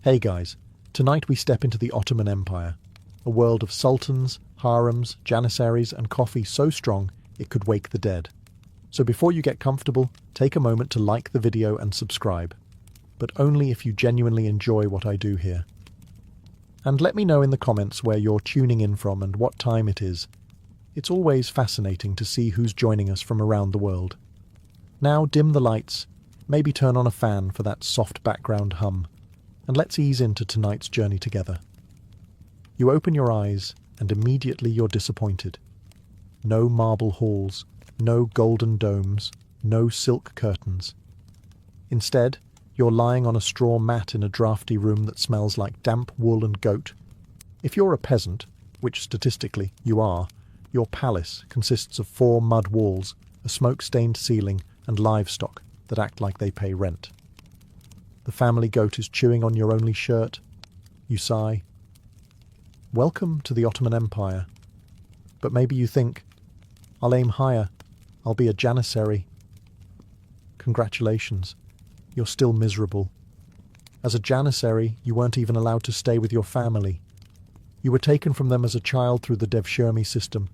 Hey guys, tonight we step into the Ottoman Empire, a world of sultans, harems, janissaries and coffee so strong it could wake the dead. So before you get comfortable, take a moment to like the video and subscribe, but only if you genuinely enjoy what I do here. And let me know in the comments where you're tuning in from and what time it is. It's always fascinating to see who's joining us from around the world. Now dim the lights, maybe turn on a fan for that soft background hum, and let's ease into tonight's journey together. You open your eyes and immediately you're disappointed. No marble halls, no golden domes, no silk curtains. Instead, you're lying on a straw mat in a drafty room that smells like damp wool and goat. If you're a peasant, which statistically you are, your palace consists of 4 mud walls, a smoke-stained ceiling, and livestock that act like they pay rent. The family goat is chewing on your only shirt. You sigh. Welcome to the Ottoman Empire. But maybe you think, I'll aim higher. I'll be a janissary. Congratulations. You're still miserable. As a janissary, you weren't even allowed to stay with your family. You were taken from them as a child through the Devshirme system,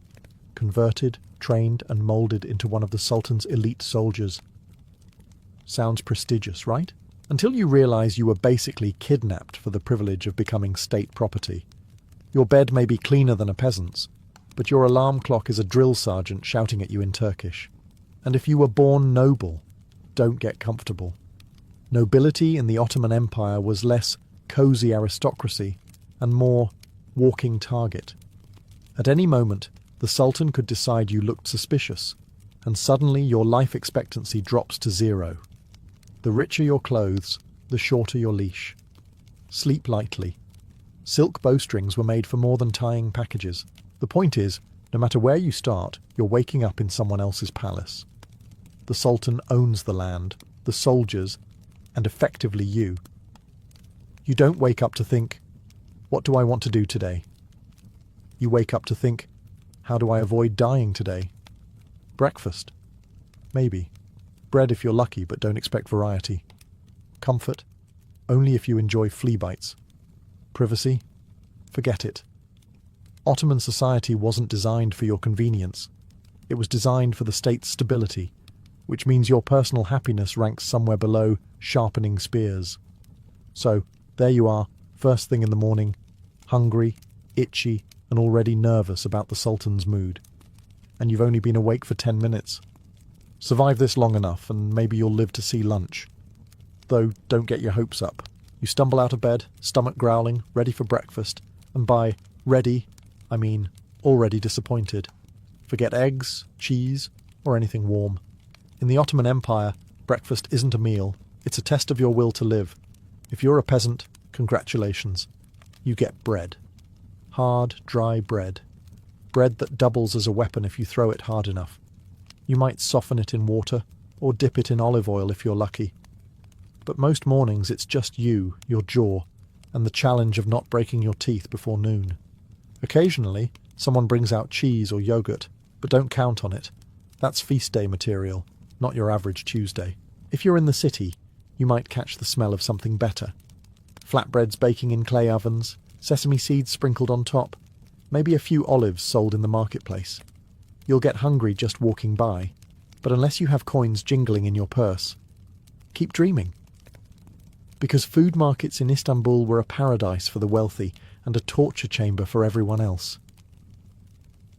converted, trained and moulded into one of the Sultan's elite soldiers. Sounds prestigious, right? Until you realize you were basically kidnapped for the privilege of becoming state property. Your bed may be cleaner than a peasant's, but your alarm clock is a drill sergeant shouting at you in Turkish. And if you were born noble, don't get comfortable. Nobility in the Ottoman Empire was less cozy aristocracy and more walking target. At any moment, the Sultan could decide you looked suspicious, and suddenly your life expectancy drops to 0. The richer your clothes, the shorter your leash. Sleep lightly. Silk bowstrings were made for more than tying packages. The point is, no matter where you start, you're waking up in someone else's palace. The Sultan owns the land, the soldiers, and effectively you. You don't wake up to think, what do I want to do today? You wake up to think, how do I avoid dying today? Breakfast? Maybe. Bread if you're lucky, but don't expect variety. Comfort? Only if you enjoy flea bites. Privacy? Forget it. Ottoman society wasn't designed for your convenience. It was designed for the state's stability, which means your personal happiness ranks somewhere below sharpening spears. So, there you are, first thing in the morning, hungry, itchy, and already nervous about the Sultan's mood. And you've only been awake for 10 minutes. Survive this long enough, and maybe you'll live to see lunch. Though, don't get your hopes up. You stumble out of bed, stomach growling, ready for breakfast, and by ready, I mean already disappointed. Forget eggs, cheese, or anything warm. In the Ottoman Empire, breakfast isn't a meal, it's a test of your will to live. If you're a peasant, congratulations. You get bread. Hard, dry bread. Bread that doubles as a weapon if you throw it hard enough. You might soften it in water, or dip it in olive oil if you're lucky. But most mornings it's just you, your jaw, and the challenge of not breaking your teeth before noon. Occasionally, someone brings out cheese or yogurt, but don't count on it. That's feast day material, not your average Tuesday. If you're in the city, you might catch the smell of something better. Flatbreads baking in clay ovens, sesame seeds sprinkled on top, maybe a few olives sold in the marketplace. You'll get hungry just walking by, but unless you have coins jingling in your purse, keep dreaming. Because food markets in Istanbul were a paradise for the wealthy and a torture chamber for everyone else.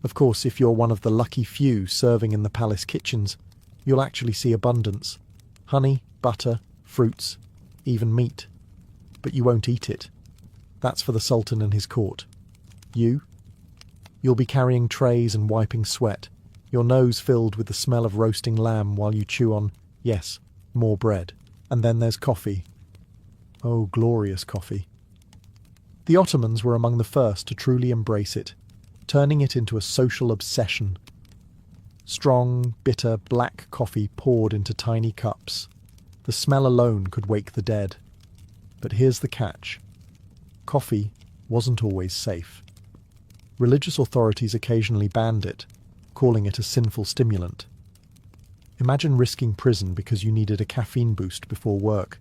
Of course, if you're one of the lucky few serving in the palace kitchens, you'll actually see abundance. Honey, butter, fruits, even meat. But you won't eat it. That's for the Sultan and his court. You'll be carrying trays and wiping sweat, your nose filled with the smell of roasting lamb while you chew on, yes, more bread. And then there's coffee. Oh, glorious coffee. The Ottomans were among the first to truly embrace it, turning it into a social obsession. Strong, bitter, black coffee poured into tiny cups. The smell alone could wake the dead. But here's the catch. Coffee wasn't always safe. Religious authorities occasionally banned it, calling it a sinful stimulant. Imagine risking prison because you needed a caffeine boost before work.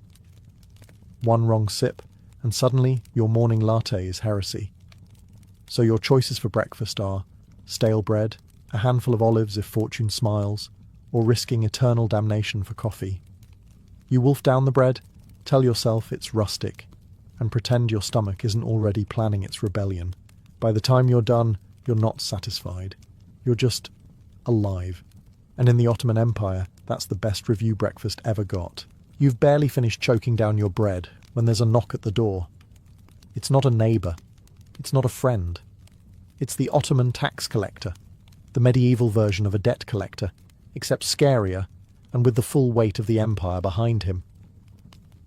One wrong sip, and suddenly your morning latte is heresy. So your choices for breakfast are stale bread, a handful of olives if fortune smiles, or risking eternal damnation for coffee. You wolf down the bread, tell yourself it's rustic, and pretend your stomach isn't already planning its rebellion. By the time you're done, you're not satisfied. You're just alive. And in the Ottoman Empire, that's the best review breakfast ever got. You've barely finished choking down your bread when there's a knock at the door. It's not a neighbour. It's not a friend. It's the Ottoman tax collector, the medieval version of a debt collector, except scarier and with the full weight of the empire behind him.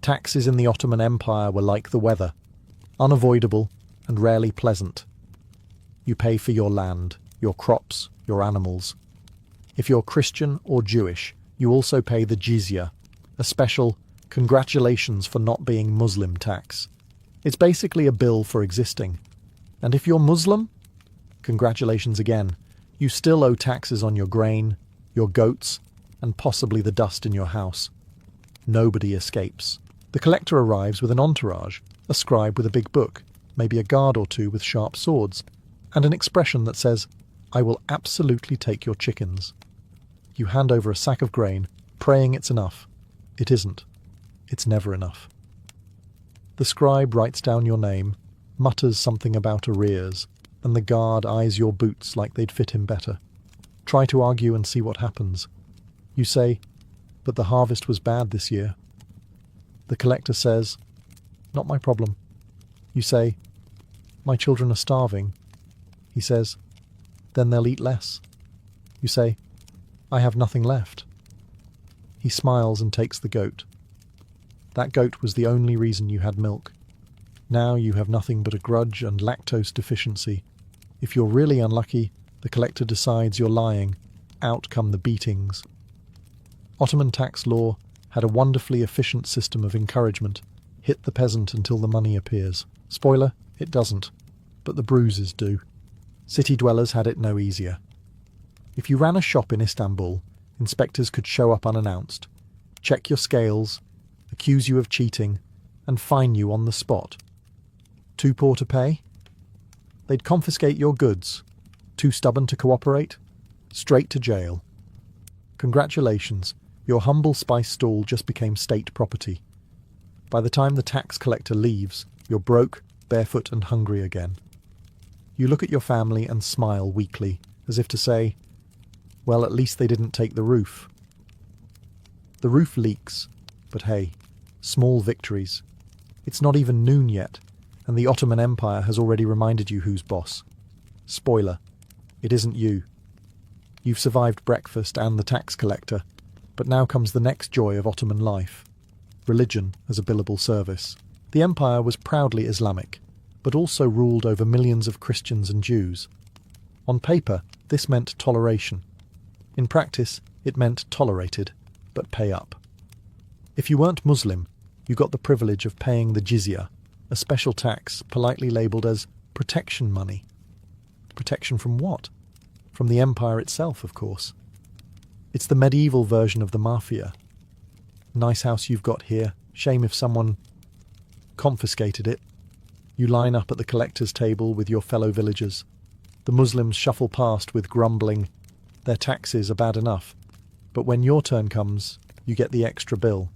Taxes in the Ottoman Empire were like the weather, unavoidable and rarely pleasant. You pay for your land, your crops, your animals. If you're Christian or Jewish, you also pay the jizya, a special congratulations for not being Muslim tax. It's basically a bill for existing. And if you're Muslim, congratulations again. You still owe taxes on your grain, your goats, and possibly the dust in your house. Nobody escapes. The collector arrives with an entourage, a scribe with a big book, maybe a guard or two with sharp swords, and an expression that says, "I will absolutely take your chickens." You hand over a sack of grain, praying it's enough. It isn't. It's never enough. The scribe writes down your name, mutters something about arrears, and the guard eyes your boots like they'd fit him better. Try to argue and see what happens. You say, "But the harvest was bad this year." The collector says, "Not my problem." You say, "My children are starving." He says, "Then they'll eat less." You say, "I have nothing left." He smiles and takes the goat. That goat was the only reason you had milk. Now you have nothing but a grudge and lactose deficiency. If you're really unlucky, the collector decides you're lying. Out come the beatings. Ottoman tax law had a wonderfully efficient system of encouragement. Hit the peasant until the money appears. Spoiler, it doesn't. But the bruises do. City dwellers had it no easier. If you ran a shop in Istanbul, inspectors could show up unannounced, check your scales, accuse you of cheating, and fine you on the spot. Too poor to pay? They'd confiscate your goods. Too stubborn to cooperate? Straight to jail. Congratulations, your humble spice stall just became state property. By the time the tax collector leaves, you're broke, barefoot and hungry again. You look at your family and smile weakly, as if to say, well, at least they didn't take the roof. The roof leaks, but hey, small victories. It's not even noon yet, and the Ottoman Empire has already reminded you who's boss. Spoiler, it isn't you. You've survived breakfast and the tax collector, but now comes the next joy of Ottoman life. Religion as a billable service. The empire was proudly Islamic, but also ruled over millions of Christians and Jews. On paper, this meant toleration. In practice, it meant tolerated, but pay up. If you weren't Muslim, you got the privilege of paying the jizya, a special tax politely labelled as protection money. Protection from what? From the empire itself, of course. It's the medieval version of the mafia. Nice house you've got here. Shame if someone confiscated it. You line up at the collector's table with your fellow villagers. The Muslims shuffle past with grumbling. Their taxes are bad enough. But when your turn comes, you get the extra bill.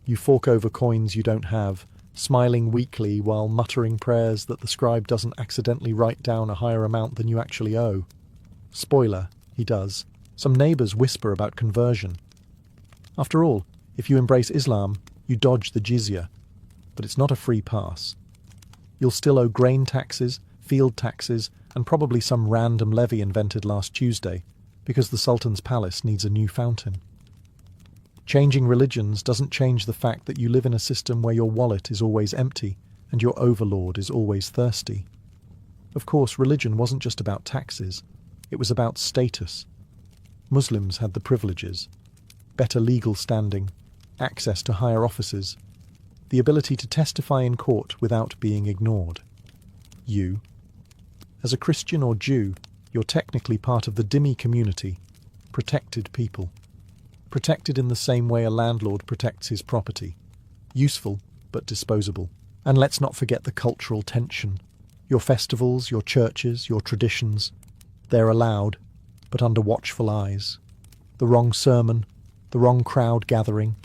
You fork over coins you don't have, smiling weakly while muttering prayers that the scribe doesn't accidentally write down a higher amount than you actually owe. Spoiler, he does. Some neighbours whisper about conversion. After all, if you embrace Islam, you dodge the jizya. But it's not a free pass. You'll still owe grain taxes, field taxes, and probably some random levy invented last Tuesday, because the Sultan's palace needs a new fountain. Changing religions doesn't change the fact that you live in a system where your wallet is always empty and your overlord is always thirsty. Of course, religion wasn't just about taxes. It was about status. Muslims had the privileges, better legal standing, access to higher offices, the ability to testify in court without being ignored. You, as a Christian or Jew, you're technically part of the dhimmi community, protected people. Protected in the same way a landlord protects his property. Useful, but disposable. And let's not forget the cultural tension. Your festivals, your churches, your traditions, they're allowed, but under watchful eyes. The wrong sermon, the wrong crowd gathering,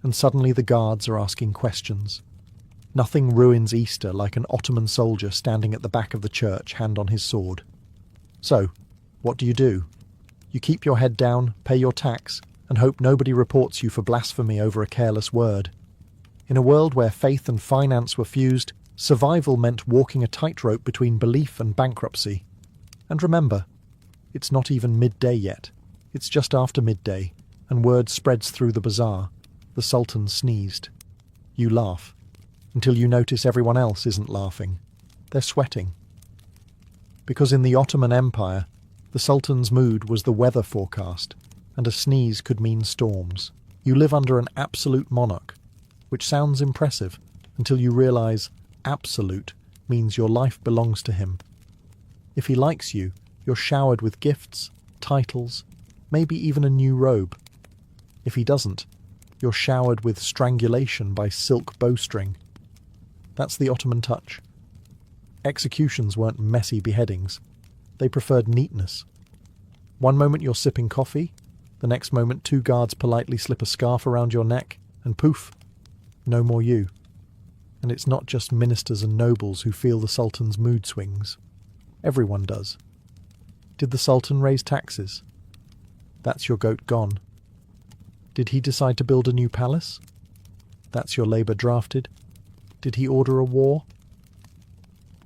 and suddenly the guards are asking questions. Nothing ruins Easter like an Ottoman soldier standing at the back of the church, hand on his sword. So, what do? You keep your head down, pay your tax, and hope nobody reports you for blasphemy over a careless word. In a world where faith and finance were fused, survival meant walking a tightrope between belief and bankruptcy. And remember, it's not even midday yet. It's just after midday, and word spreads through the bazaar. The Sultan sneezed. You laugh, until you notice everyone else isn't laughing. They're sweating. Because in the Ottoman Empire, the Sultan's mood was the weather forecast, and a sneeze could mean storms. You live under an absolute monarch, which sounds impressive until you realize absolute means your life belongs to him. If he likes you, you're showered with gifts, titles, maybe even a new robe. If he doesn't, you're showered with strangulation by silk bowstring. That's the Ottoman touch. Executions weren't messy beheadings. They preferred neatness. One moment you're sipping coffee, the next moment 2 guards politely slip a scarf around your neck, and poof, no more you. And it's not just ministers and nobles who feel the Sultan's mood swings. Everyone does. Did the Sultan raise taxes? That's your goat gone. Did he decide to build a new palace? That's your labour drafted. Did he order a war?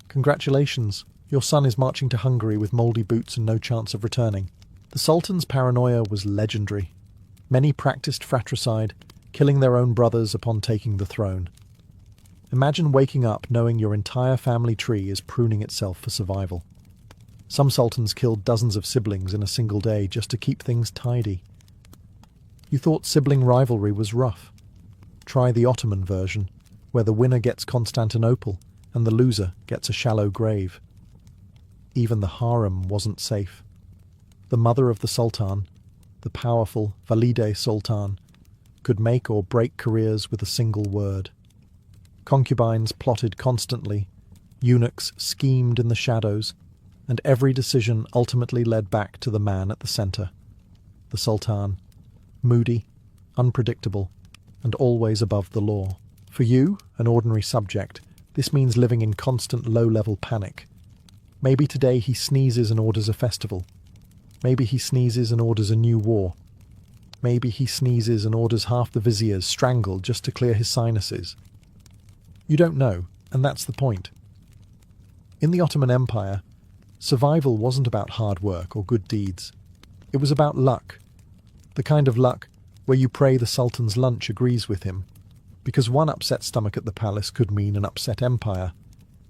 Congratulations, your son is marching to Hungary with mouldy boots and no chance of returning. The Sultan's paranoia was legendary. Many practiced fratricide, killing their own brothers upon taking the throne. Imagine waking up knowing your entire family tree is pruning itself for survival. Some sultans killed dozens of siblings in a single day just to keep things tidy. You thought sibling rivalry was rough. Try the Ottoman version, where the winner gets Constantinople and the loser gets a shallow grave. Even the harem wasn't safe. The mother of the Sultan, the powerful Valide Sultan, could make or break careers with a single word. Concubines plotted constantly, eunuchs schemed in the shadows, and every decision ultimately led back to the man at the centre, the Sultan, moody, unpredictable, and always above the law. For you, an ordinary subject, this means living in constant low-level panic. Maybe today he sneezes and orders a festival. Maybe he sneezes and orders a new war. Maybe he sneezes and orders half the viziers strangled just to clear his sinuses. You don't know, and that's the point. In the Ottoman Empire, survival wasn't about hard work or good deeds. It was about luck. The kind of luck where you pray the Sultan's lunch agrees with him, because one upset stomach at the palace could mean an upset empire.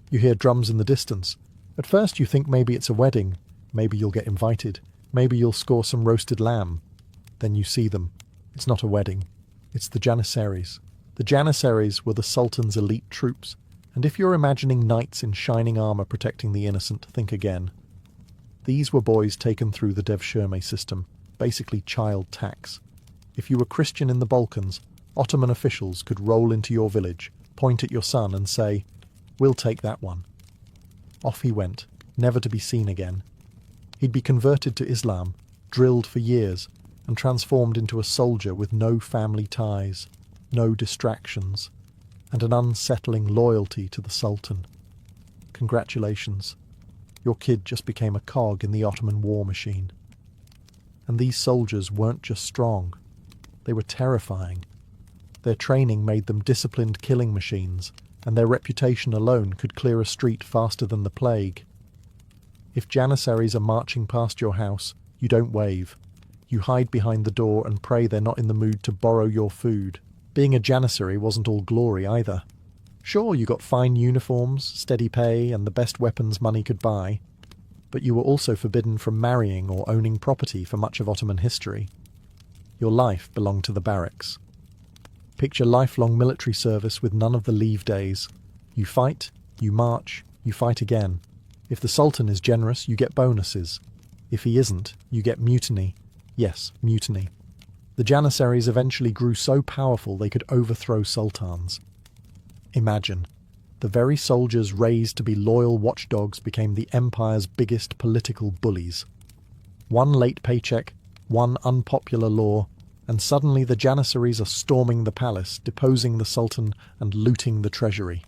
You hear drums in the distance. At first you think maybe it's a wedding, maybe you'll get invited, maybe you'll score some roasted lamb. Then you see them. It's not a wedding. It's the Janissaries. The Janissaries were the Sultan's elite troops, and if you're imagining knights in shining armour protecting the innocent, think again. These were boys taken through the devshirme system, basically child tax. If you were Christian in the Balkans, Ottoman officials could roll into your village, point at your son and say, "We'll take that one." Off he went, never to be seen again. He'd be converted to Islam, drilled for years, and transformed into a soldier with no family ties, no distractions, and an unsettling loyalty to the Sultan. Congratulations. Your kid just became a cog in the Ottoman war machine. And these soldiers weren't just strong. They were terrifying. Their training made them disciplined killing machines, and their reputation alone could clear a street faster than the plague. If Janissaries are marching past your house, you don't wave. You hide behind the door and pray they're not in the mood to borrow your food. Being a Janissary wasn't all glory either. Sure, you got fine uniforms, steady pay, and the best weapons money could buy, but you were also forbidden from marrying or owning property for much of Ottoman history. Your life belonged to the barracks. Picture lifelong military service with none of the leave days. You fight, you march, you fight again. If the Sultan is generous, you get bonuses. If he isn't, you get mutiny. Yes, mutiny. The Janissaries eventually grew so powerful they could overthrow sultans. Imagine, The very soldiers raised to be loyal watchdogs became the empire's biggest political bullies. One late paycheck, one unpopular law, and suddenly the Janissaries are storming the palace, deposing the sultan and looting the treasury.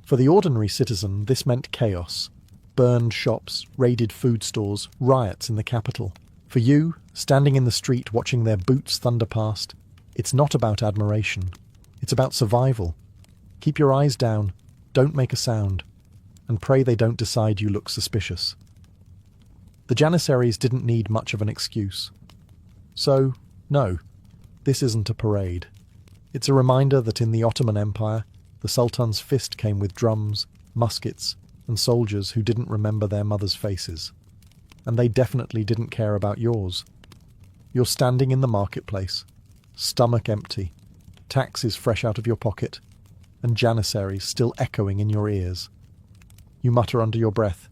For the ordinary citizen, this meant chaos. Burned shops, raided food stores, riots in the capital. For you, standing in the street watching their boots thunder past, it's not about admiration. It's about survival. Keep your eyes down, don't make a sound, and pray they don't decide you look suspicious. The Janissaries didn't need much of an excuse. So, no, this isn't a parade. It's a reminder that in the Ottoman Empire, the Sultan's fist came with drums, muskets, and soldiers who didn't remember their mothers' faces. And they definitely didn't care about yours. You're standing in the marketplace, stomach empty, taxes fresh out of your pocket, and Janissaries still echoing in your ears. You mutter under your breath,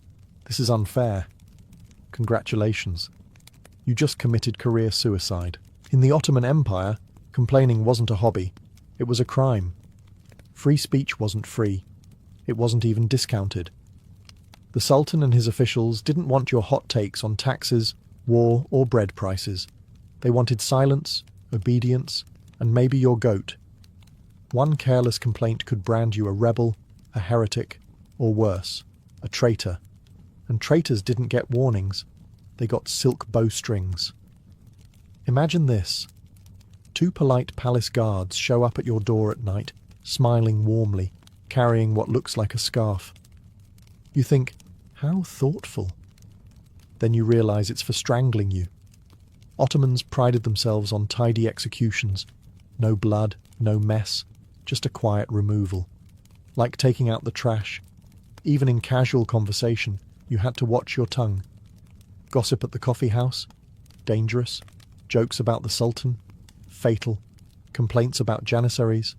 "This is unfair." Congratulations. You just committed career suicide. In the Ottoman Empire, complaining wasn't a hobby, it was a crime. Free speech wasn't free. It wasn't even discounted. The Sultan and his officials didn't want your hot takes on taxes, war, or bread prices. They wanted silence, obedience, and maybe your goat. One careless complaint could brand you a rebel, a heretic, or worse, a traitor. And traitors didn't get warnings. They got silk bowstrings. Imagine this. 2 polite palace guards show up at your door at night, smiling warmly, carrying what looks like a scarf. You think, how thoughtful. Then you realize it's for strangling you. Ottomans prided themselves on tidy executions. No blood, no mess, just a quiet removal. Like taking out the trash. Even in casual conversation, you had to watch your tongue. Gossip at the coffee house? Dangerous. Jokes about the Sultan? Fatal. Complaints about Janissaries?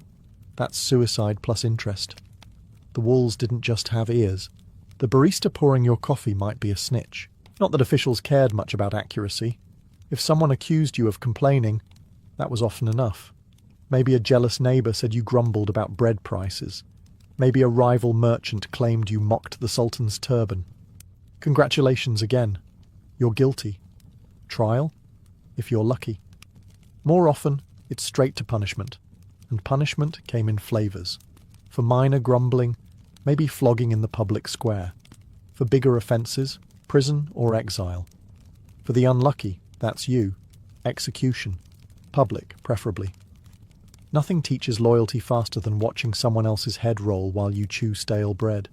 That's suicide plus interest. The walls didn't just have ears. The barista pouring your coffee might be a snitch. Not that officials cared much about accuracy. If someone accused you of complaining, that was often enough. Maybe a jealous neighbour said you grumbled about bread prices. Maybe a rival merchant claimed you mocked the Sultan's turban. Congratulations again. You're guilty. Trial? If you're lucky. More often, it's straight to punishment. And punishment came in flavours. For minor grumbling, maybe flogging in the public square. For bigger offences, prison or exile. For the unlucky, that's you. Execution. Public, preferably. Nothing teaches loyalty faster than watching someone else's head roll while you chew stale bread.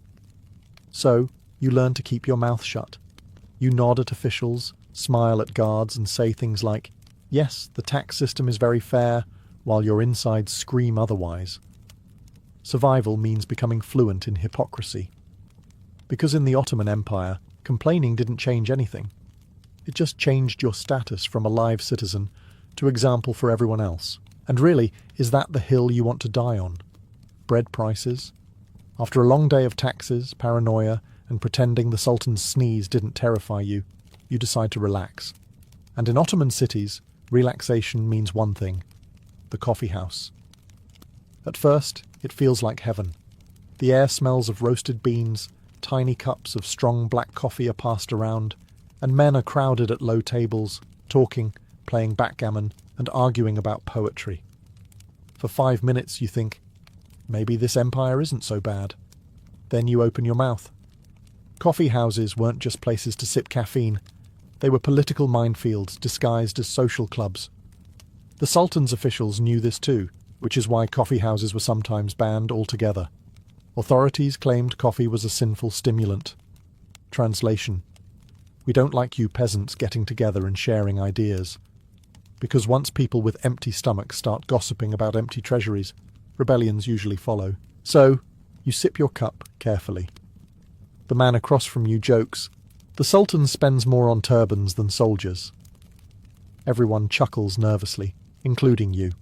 So, you learn to keep your mouth shut. You nod at officials, smile at guards, and say things like, "Yes, the tax system is very fair," while your insides scream otherwise. Survival means becoming fluent in hypocrisy. Because in the Ottoman Empire, complaining didn't change anything. It just changed your status from a live citizen to example for everyone else. And really, is that the hill you want to die on? Bread prices? After a long day of taxes, paranoia, and pretending the Sultan's sneeze didn't terrify you, you decide to relax. And in Ottoman cities, relaxation means one thing: the coffee house. At first, it feels like heaven. The air smells of roasted beans, tiny cups of strong black coffee are passed around, and men are crowded at low tables, talking, playing backgammon, and arguing about poetry. For 5 minutes you think, maybe this empire isn't so bad. Then you open your mouth. Coffee houses weren't just places to sip caffeine. They were political minefields disguised as social clubs. The Sultan's officials knew this too, which is why coffee houses were sometimes banned altogether. Authorities claimed coffee was a sinful stimulant. Translation: we don't like you peasants getting together and sharing ideas. Because once people with empty stomachs start gossiping about empty treasuries, rebellions usually follow. So, you sip your cup carefully. The man across from you jokes, "The Sultan spends more on turbans than soldiers." Everyone chuckles nervously, including you.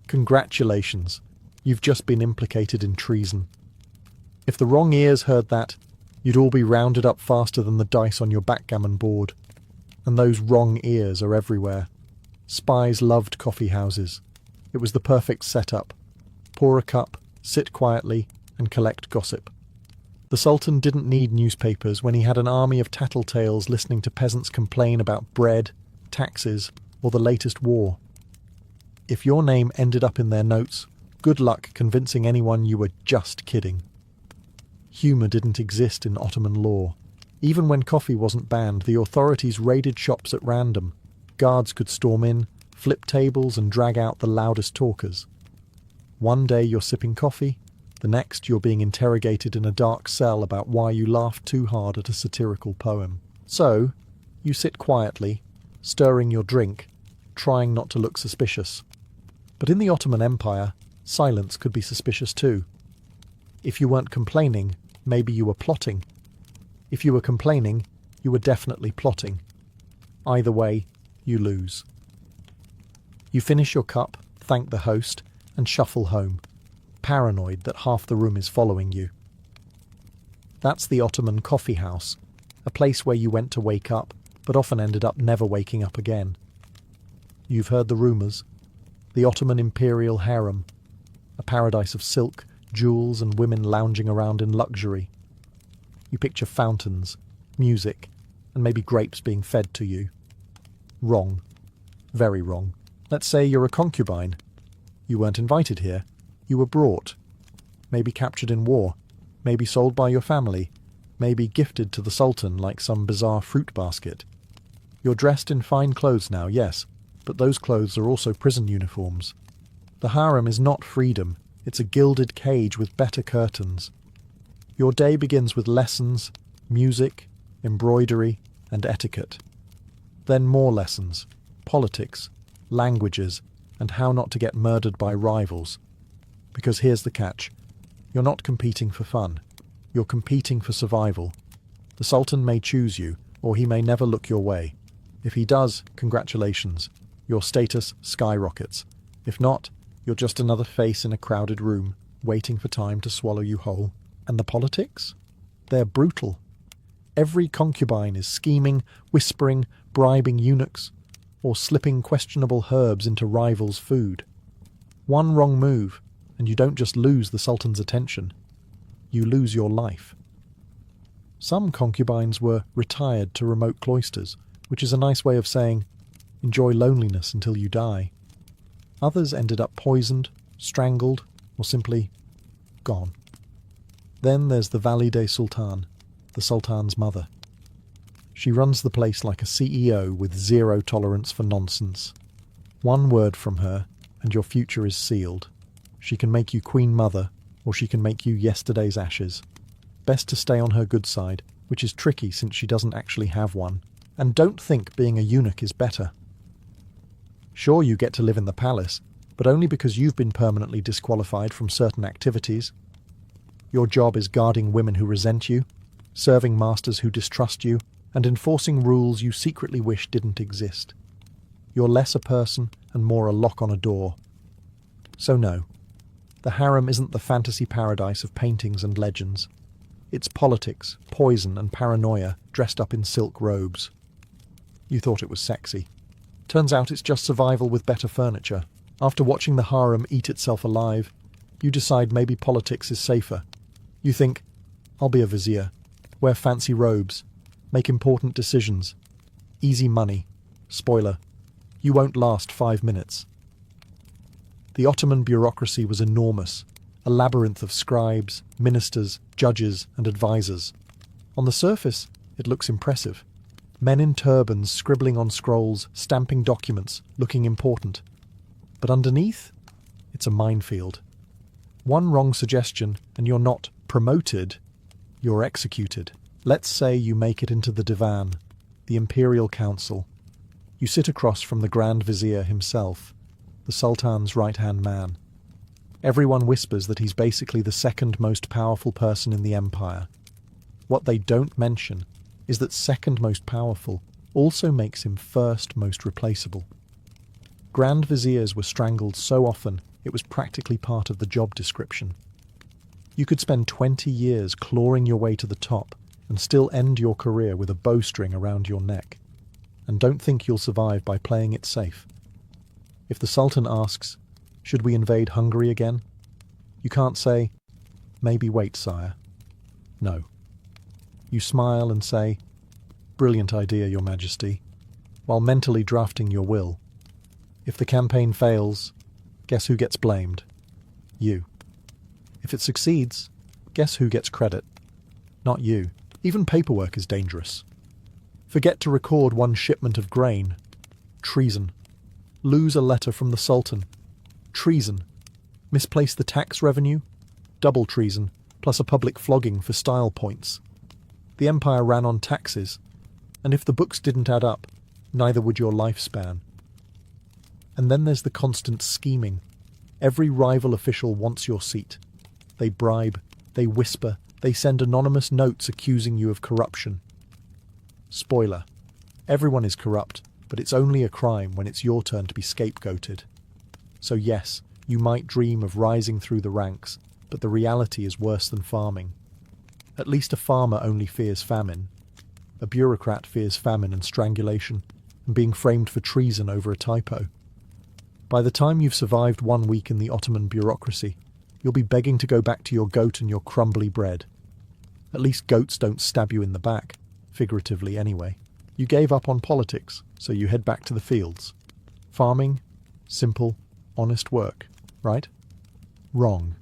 Congratulations, you've just been implicated in treason. If the wrong ears heard that, you'd all be rounded up faster than the dice on your backgammon board. And those wrong ears are everywhere. Spies loved coffee houses. It was the perfect setup. Pour a cup, sit quietly, and collect gossip. The Sultan didn't need newspapers when he had an army of tattletales listening to peasants complain about bread, taxes, or the latest war. If your name ended up in their notes, good luck convincing anyone you were just kidding. Humour didn't exist in Ottoman law. Even when coffee wasn't banned, the authorities raided shops at random. Guards could storm in, flip tables and drag out the loudest talkers. One day you're sipping coffee, the next you're being interrogated in a dark cell about why you laughed too hard at a satirical poem. So, you sit quietly, stirring your drink, trying not to look suspicious. But in the Ottoman Empire, silence could be suspicious too. If you weren't complaining, maybe you were plotting. If you were complaining, you were definitely plotting. Either way, you lose. You finish your cup, thank the host, and shuffle home, paranoid that half the room is following you. That's the Ottoman coffee house, a place where you went to wake up, but often ended up never waking up again. You've heard the rumours. The Ottoman imperial harem, a paradise of silk, jewels and women lounging around in luxury. You picture fountains, music, and maybe grapes being fed to you. Wrong. Very wrong. Let's say you're a concubine. You weren't invited here. You were brought. Maybe captured in war. Maybe sold by your family. Maybe gifted to the Sultan like some bizarre fruit basket. You're dressed in fine clothes now, yes, but those clothes are also prison uniforms. The harem is not freedom. It's a gilded cage with better curtains. Your day begins with lessons, music, embroidery, and etiquette. Then more lessons, politics, languages, and how not to get murdered by rivals. Because here's the catch. You're not competing for fun. You're competing for survival. The Sultan may choose you, or he may never look your way. If he does, congratulations. Your status skyrockets. If not, you're just another face in a crowded room, waiting for time to swallow you whole. And the politics? They're brutal. Every concubine is scheming, whispering, bribing eunuchs, or slipping questionable herbs into rivals' food. One wrong move, and you don't just lose the Sultan's attention. You lose your life. Some concubines were retired to remote cloisters, which is a nice way of saying, enjoy loneliness until you die. Others ended up poisoned, strangled, or simply gone. Then there's the Valide Sultan, the Sultan's mother. She runs the place like a CEO with zero tolerance for nonsense. One word from her, and your future is sealed. She can make you Queen Mother, or she can make you yesterday's ashes. Best to stay on her good side, which is tricky since she doesn't actually have one. And don't think being a eunuch is better. Sure, you get to live in the palace, but only because you've been permanently disqualified from certain activities. Your job is guarding women who resent you, serving masters who distrust you, and enforcing rules you secretly wish didn't exist. You're less a person and more a lock on a door. So no, the harem isn't the fantasy paradise of paintings and legends. It's politics, poison and paranoia dressed up in silk robes. You thought it was sexy. Turns out it's just survival with better furniture. After watching the harem eat itself alive, you decide maybe politics is safer. You think, I'll be a vizier, wear fancy robes, make important decisions. Easy money. Spoiler, you won't last 5 minutes. The Ottoman bureaucracy was enormous, a labyrinth of scribes, ministers, judges, and advisors. On the surface, it looks impressive. Men in turbans scribbling on scrolls, stamping documents, looking important. But underneath, it's a minefield. One wrong suggestion, and you're not promoted, you're executed. Let's say you make it into the divan, the imperial council. You sit across from the Grand Vizier himself, the Sultan's right-hand man. Everyone whispers that he's basically the second most powerful person in the empire. What they don't mention is that second most powerful also makes him first most replaceable. Grand Viziers were strangled so often it was practically part of the job description. You could spend 20 years clawing your way to the top and still end your career with a bowstring around your neck. And don't think you'll survive by playing it safe. If the Sultan asks, should we invade Hungary again? You can't say, Maybe wait, sire. No. You smile and say, "Brilliant idea, Your Majesty," while mentally drafting your will. If the campaign fails, guess who gets blamed? You. If it succeeds, guess who gets credit? Not you. Even paperwork is dangerous. Forget to record one shipment of grain. Treason. Lose a letter from the Sultan. Treason. Misplace the tax revenue. Double treason, plus a public flogging for style points. The empire ran on taxes, and if the books didn't add up, neither would your lifespan. And then there's the constant scheming. Every rival official wants your seat. They bribe, they whisper, they send anonymous notes accusing you of corruption. Spoiler. Everyone is corrupt, but it's only a crime when it's your turn to be scapegoated. So yes, you might dream of rising through the ranks, but the reality is worse than farming. At least a farmer only fears famine. A bureaucrat fears famine and strangulation, and being framed for treason over a typo. By the time you've survived 1 week in the Ottoman bureaucracy, you'll be begging to go back to your goat and your crumbly bread. At least goats don't stab you in the back, figuratively anyway. You gave up on politics, so you head back to the fields. Farming, simple, honest work, right? Wrong.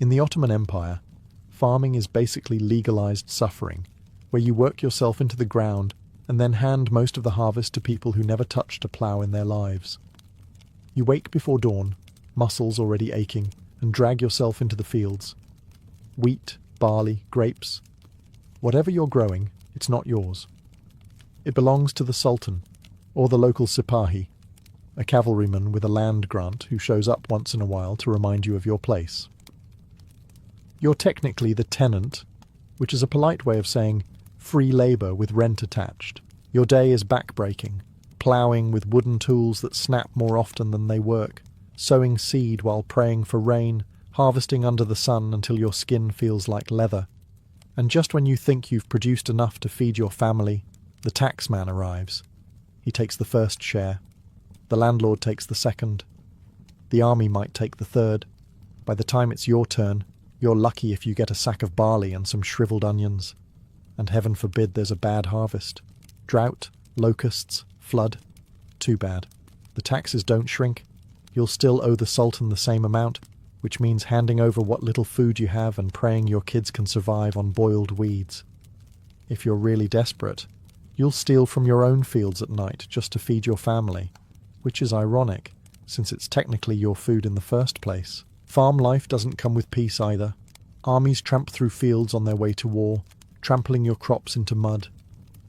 In the Ottoman Empire, farming is basically legalized suffering, where you work yourself into the ground and then hand most of the harvest to people who never touched a plough in their lives. You wake before dawn, muscles already aching, and drag yourself into the fields. Wheat, barley, grapes. Whatever you're growing, it's not yours. It belongs to the Sultan, or the local Sipahi, a cavalryman with a land grant who shows up once in a while to remind you of your place. You're technically the tenant, which is a polite way of saying free labour with rent attached. Your day is back-breaking, ploughing with wooden tools that snap more often than they work, sowing seed while praying for rain, harvesting under the sun until your skin feels like leather. And just when you think you've produced enough to feed your family, the taxman arrives. He takes the first share. The landlord takes the second. The army might take the third. By the time it's your turn, you're lucky if you get a sack of barley and some shriveled onions. And heaven forbid there's a bad harvest. Drought, locusts, flood. Too bad. The taxes don't shrink. You'll still owe the Sultan the same amount, which means handing over what little food you have and praying your kids can survive on boiled weeds. If you're really desperate, you'll steal from your own fields at night just to feed your family, which is ironic, since it's technically your food in the first place. Farm life doesn't come with peace either. Armies tramp through fields on their way to war, trampling your crops into mud.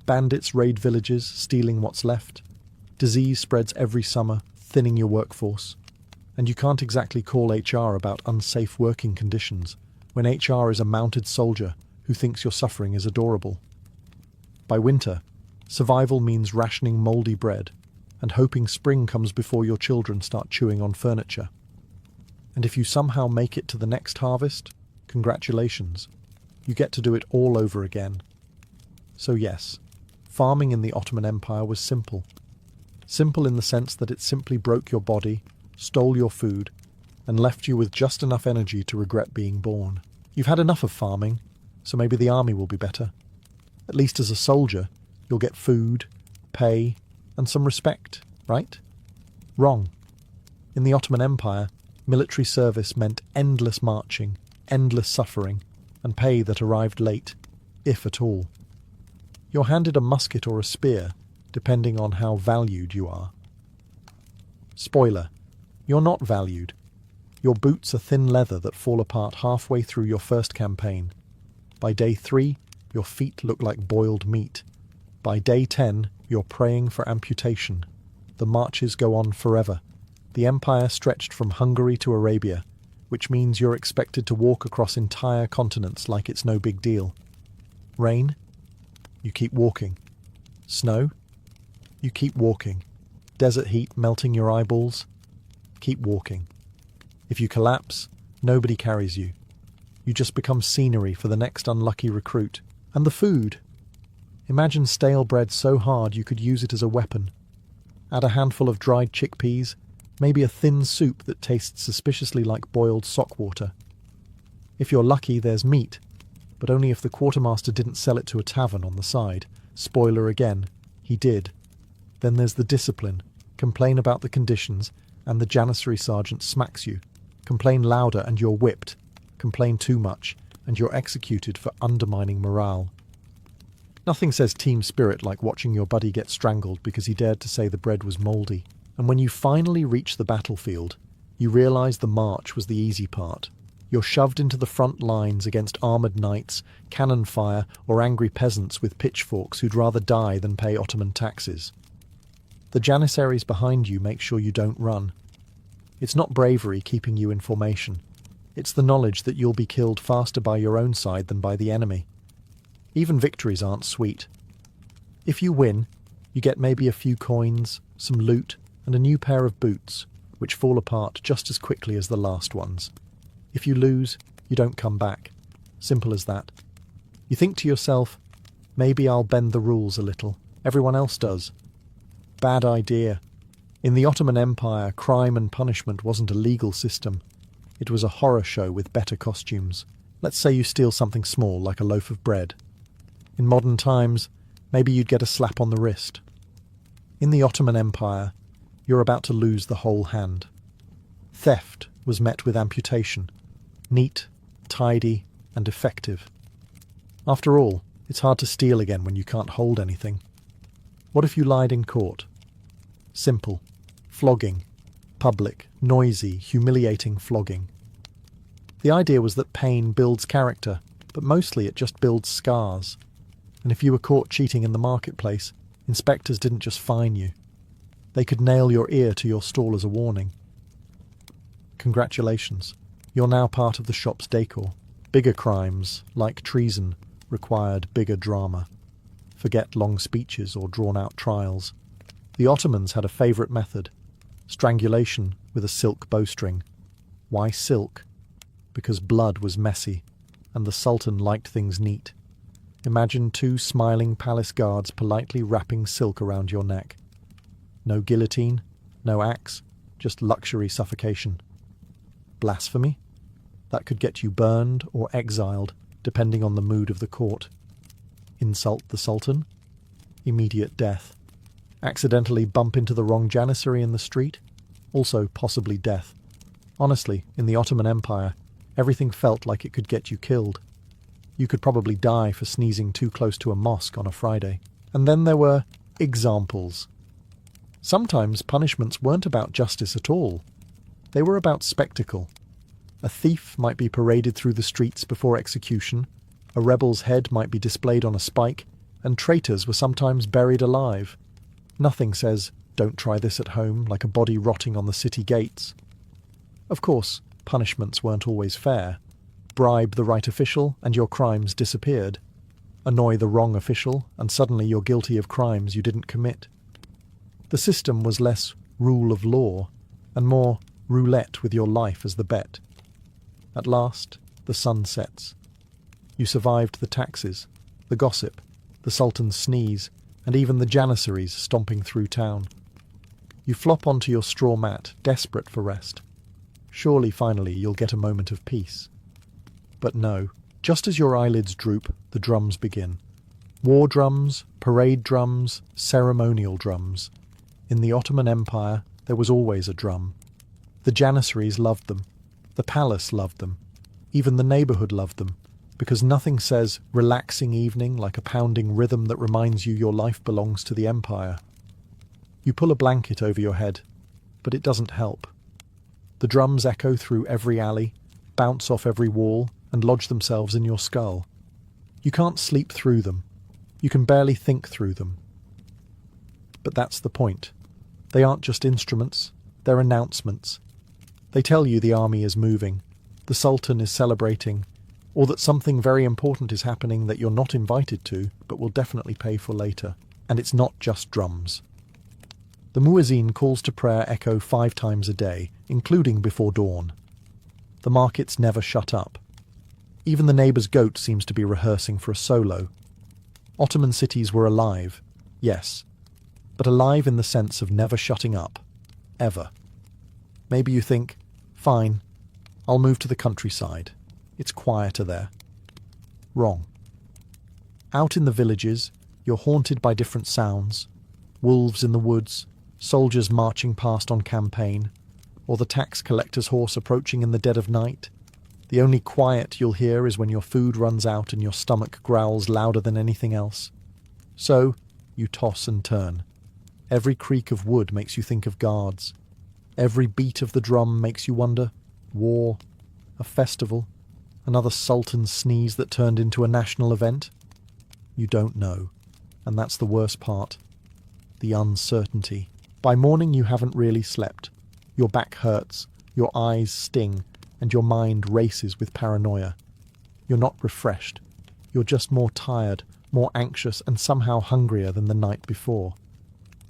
Bandits raid villages, stealing what's left. Disease spreads every summer, thinning your workforce. And you can't exactly call HR about unsafe working conditions when HR is a mounted soldier who thinks your suffering is adorable. By winter, survival means rationing mouldy bread and hoping spring comes before your children start chewing on furniture. And if you somehow make it to the next harvest, congratulations. You get to do it all over again. So yes, farming in the Ottoman Empire was simple. Simple in the sense that it simply broke your body, stole your food, and left you with just enough energy to regret being born. You've had enough of farming, so maybe the army will be better. At least as a soldier, you'll get food, pay, and some respect, right? Wrong. In the Ottoman Empire, military service meant endless marching, endless suffering, and pay that arrived late, if at all. You're handed a musket or a spear, depending on how valued you are. Spoiler, you're not valued. Your boots are thin leather that fall apart halfway through your first campaign. By day 3, your feet look like boiled meat. By day 10, you're praying for amputation. The marches go on forever. The empire stretched from Hungary to Arabia, which means you're expected to walk across entire continents like it's no big deal. Rain? You keep walking. Snow? You keep walking. Desert heat melting your eyeballs? Keep walking. If you collapse, nobody carries you. You just become scenery for the next unlucky recruit. And the food? Imagine stale bread so hard you could use it as a weapon. Add a handful of dried chickpeas, maybe a thin soup that tastes suspiciously like boiled sock water. If you're lucky, there's meat, but only if the quartermaster didn't sell it to a tavern on the side. Spoiler again, he did. Then there's the discipline. Complain about the conditions, and the janissary sergeant smacks you. Complain louder and you're whipped. Complain too much, and you're executed for undermining morale. Nothing says team spirit like watching your buddy get strangled because he dared to say the bread was mouldy. And when you finally reach the battlefield, you realise the march was the easy part. You're shoved into the front lines against armoured knights, cannon fire, or angry peasants with pitchforks who'd rather die than pay Ottoman taxes. The janissaries behind you make sure you don't run. It's not bravery keeping you in formation. It's the knowledge that you'll be killed faster by your own side than by the enemy. Even victories aren't sweet. If you win, you get maybe a few coins, some loot, and a new pair of boots, which fall apart just as quickly as the last ones. If you lose, you don't come back. Simple as that. You think to yourself, maybe I'll bend the rules a little. Everyone else does. Bad idea. In the Ottoman Empire, crime and punishment wasn't a legal system. It was a horror show with better costumes. Let's say you steal something small, like a loaf of bread. In modern times, maybe you'd get a slap on the wrist. In the Ottoman Empire, you're about to lose the whole hand. Theft was met with amputation. Neat, tidy, and effective. After all, it's hard to steal again when you can't hold anything. What if you lied in court? Simple. Flogging. Public, noisy, humiliating flogging. The idea was that pain builds character, but mostly it just builds scars. And if you were caught cheating in the marketplace, inspectors didn't just fine you. They could nail your ear to your stall as a warning. Congratulations. You're now part of the shop's decor. Bigger crimes, like treason, required bigger drama. Forget long speeches or drawn-out trials. The Ottomans had a favourite method: strangulation with a silk bowstring. Why silk? Because blood was messy, and the Sultan liked things neat. Imagine two smiling palace guards politely wrapping silk around your neck. No guillotine, no axe, just luxury suffocation. Blasphemy? That could get you burned or exiled, depending on the mood of the court. Insult the Sultan? Immediate death. Accidentally bump into the wrong janissary in the street? Also possibly death. Honestly, in the Ottoman Empire, everything felt like it could get you killed. You could probably die for sneezing too close to a mosque on a Friday. And then there were examples. Sometimes punishments weren't about justice at all. They were about spectacle. A thief might be paraded through the streets before execution, a rebel's head might be displayed on a spike, and traitors were sometimes buried alive. Nothing says, "Don't try this at home," like a body rotting on the city gates. Of course, punishments weren't always fair. Bribe the right official, and your crimes disappeared. Annoy the wrong official, and suddenly you're guilty of crimes you didn't commit. The system was less rule of law, and more roulette with your life as the bet. At last, the sun sets. You survived the taxes, the gossip, the Sultan's sneeze, and even the janissaries stomping through town. You flop onto your straw mat, desperate for rest. Surely, finally, you'll get a moment of peace. But no, just as your eyelids droop, the drums begin. War drums, parade drums, ceremonial drums. In the Ottoman Empire, there was always a drum. The janissaries loved them. The palace loved them. Even the neighbourhood loved them, because nothing says relaxing evening like a pounding rhythm that reminds you your life belongs to the empire. You pull a blanket over your head, but it doesn't help. The drums echo through every alley, bounce off every wall, and lodge themselves in your skull. You can't sleep through them. You can barely think through them. But that's the point. They aren't just instruments, they're announcements. They tell you the army is moving, the Sultan is celebrating, or that something very important is happening that you're not invited to, but will definitely pay for later. And it's not just drums. The muezzin calls to prayer echo 5 times a day, including before dawn. The markets never shut up. Even the neighbour's goat seems to be rehearsing for a solo. Ottoman cities were alive, yes, but alive in the sense of never shutting up, ever. Maybe you think, fine, I'll move to the countryside. It's quieter there. Wrong. Out in the villages, you're haunted by different sounds. Wolves in the woods, soldiers marching past on campaign, or the tax collector's horse approaching in the dead of night. The only quiet you'll hear is when your food runs out and your stomach growls louder than anything else. So, you toss and turn. Every creak of wood makes you think of guards. Every beat of the drum makes you wonder, war, a festival, another sultan's sneeze that turned into a national event. You don't know, and that's the worst part. The uncertainty. By morning you haven't really slept. Your back hurts, your eyes sting, and your mind races with paranoia. You're not refreshed. You're just more tired, more anxious, and somehow hungrier than the night before.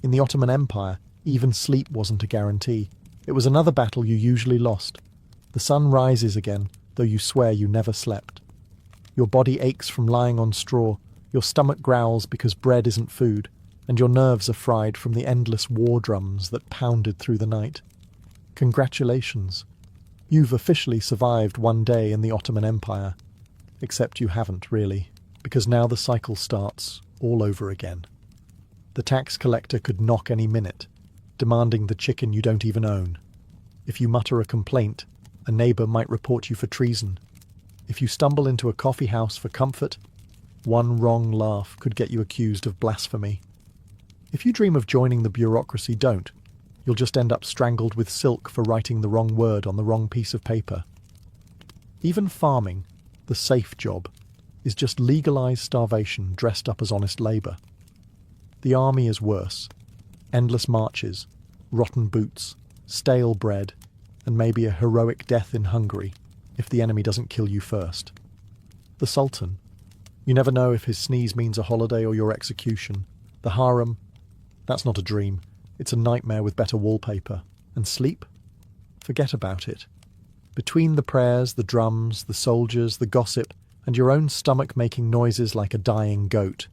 In the Ottoman Empire, even sleep wasn't a guarantee. It was another battle you usually lost. The sun rises again, though you swear you never slept. Your body aches from lying on straw, your stomach growls because bread isn't food, and your nerves are fried from the endless war drums that pounded through the night. Congratulations. You've officially survived one day in the Ottoman Empire. Except you haven't, really, because now the cycle starts all over again. The tax collector could knock any minute, demanding the chicken you don't even own. If you mutter a complaint, a neighbour might report you for treason. If you stumble into a coffee house for comfort, one wrong laugh could get you accused of blasphemy. If you dream of joining the bureaucracy, don't. You'll just end up strangled with silk for writing the wrong word on the wrong piece of paper. Even farming, the safe job, is just legalised starvation dressed up as honest labour. The army is worse. Endless marches, rotten boots, stale bread, and maybe a heroic death in Hungary if the enemy doesn't kill you first. The Sultan. You never know if his sneeze means a holiday or your execution. The harem. That's not a dream. It's a nightmare with better wallpaper. And sleep? Forget about it. Between the prayers, the drums, the soldiers, the gossip, and your own stomach making noises like a dying goat,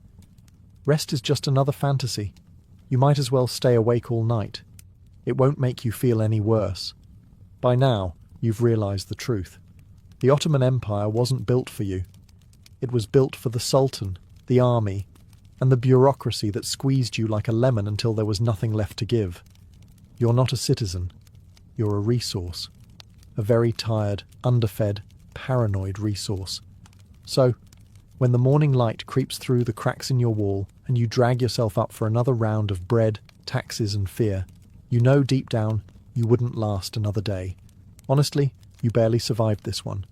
rest is just another fantasy. You might as well stay awake all night. It won't make you feel any worse. By now, you've realised the truth. The Ottoman Empire wasn't built for you. It was built for the Sultan, the army, and the bureaucracy that squeezed you like a lemon until there was nothing left to give. You're not a citizen. You're a resource. A very tired, underfed, paranoid resource. So, when the morning light creeps through the cracks in your wall and you drag yourself up for another round of bread, taxes and fear, you know deep down you wouldn't last another day. Honestly, you barely survived this one.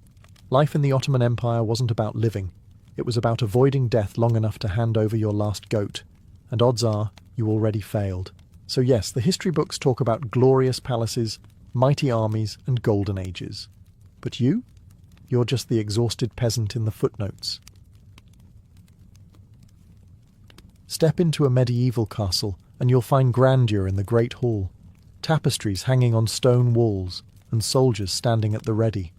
Life in the Ottoman Empire wasn't about living. It was about avoiding death long enough to hand over your last goat. And odds are, you already failed. So yes, the history books talk about glorious palaces, mighty armies and golden ages. But you? You're just the exhausted peasant in the footnotes. Step into a medieval castle and you'll find grandeur in the great hall. Tapestries hanging on stone walls and soldiers standing at the ready.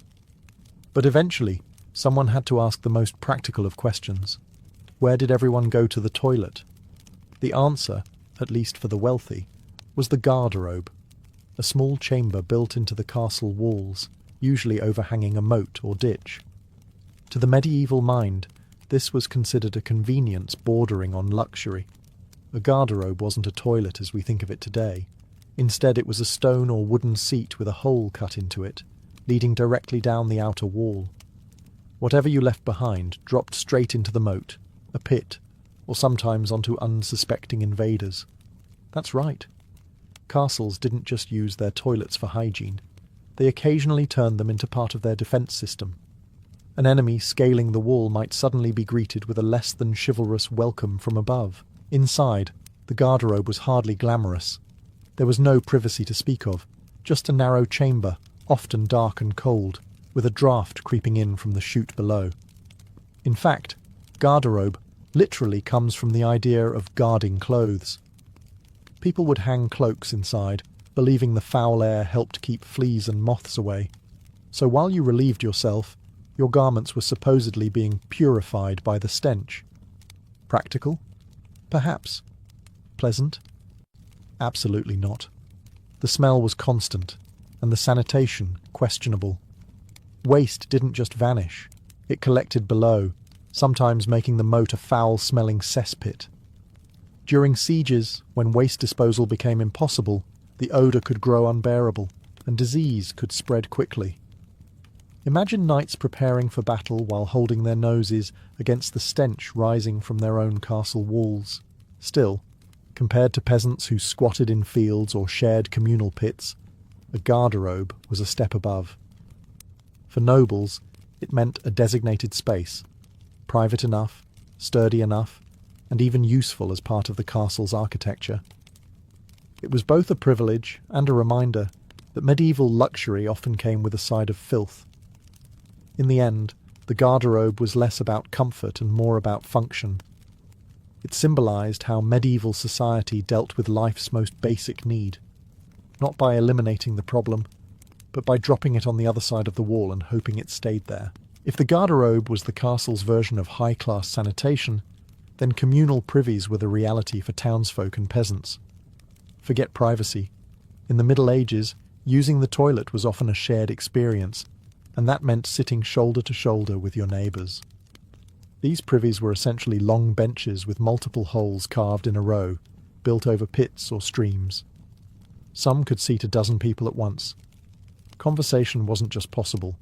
But eventually, someone had to ask the most practical of questions. Where did everyone go to the toilet? The answer, at least for the wealthy, was the garderobe, a small chamber built into the castle walls, usually overhanging a moat or ditch. To the medieval mind, this was considered a convenience bordering on luxury. A garderobe wasn't a toilet as we think of it today. Instead, it was a stone or wooden seat with a hole cut into it, leading directly down the outer wall. Whatever you left behind dropped straight into the moat, a pit, or sometimes onto unsuspecting invaders. That's right. Castles didn't just use their toilets for hygiene. They occasionally turned them into part of their defence system. An enemy scaling the wall might suddenly be greeted with a less than chivalrous welcome from above. Inside, the garderobe was hardly glamorous. There was no privacy to speak of, just a narrow chamber, often dark and cold, with a draught creeping in from the chute below. In fact, garderobe literally comes from the idea of guarding clothes. People would hang cloaks inside, believing the foul air helped keep fleas and moths away. So while you relieved yourself, your garments were supposedly being purified by the stench. Practical? Perhaps. Pleasant? Absolutely not. The smell was constant, and the sanitation questionable. Waste didn't just vanish, it collected below, sometimes making the moat a foul-smelling cesspit. During sieges, when waste disposal became impossible, the odour could grow unbearable, and disease could spread quickly. Imagine knights preparing for battle while holding their noses against the stench rising from their own castle walls. Still, compared to peasants who squatted in fields or shared communal pits, a garderobe was a step above. For nobles, it meant a designated space, private enough, sturdy enough, and even useful as part of the castle's architecture. It was both a privilege and a reminder that medieval luxury often came with a side of filth. In the end, the garderobe was less about comfort and more about function. It symbolised how medieval society dealt with life's most basic need, not by eliminating the problem, but by dropping it on the other side of the wall and hoping it stayed there. If the garderobe was the castle's version of high-class sanitation, then communal privies were the reality for townsfolk and peasants. Forget privacy. In the Middle Ages, using the toilet was often a shared experience, and that meant sitting shoulder to shoulder with your neighbours. These privies were essentially long benches with multiple holes carved in a row, built over pits or streams. Some could seat a dozen people at once. Conversation wasn't just possible,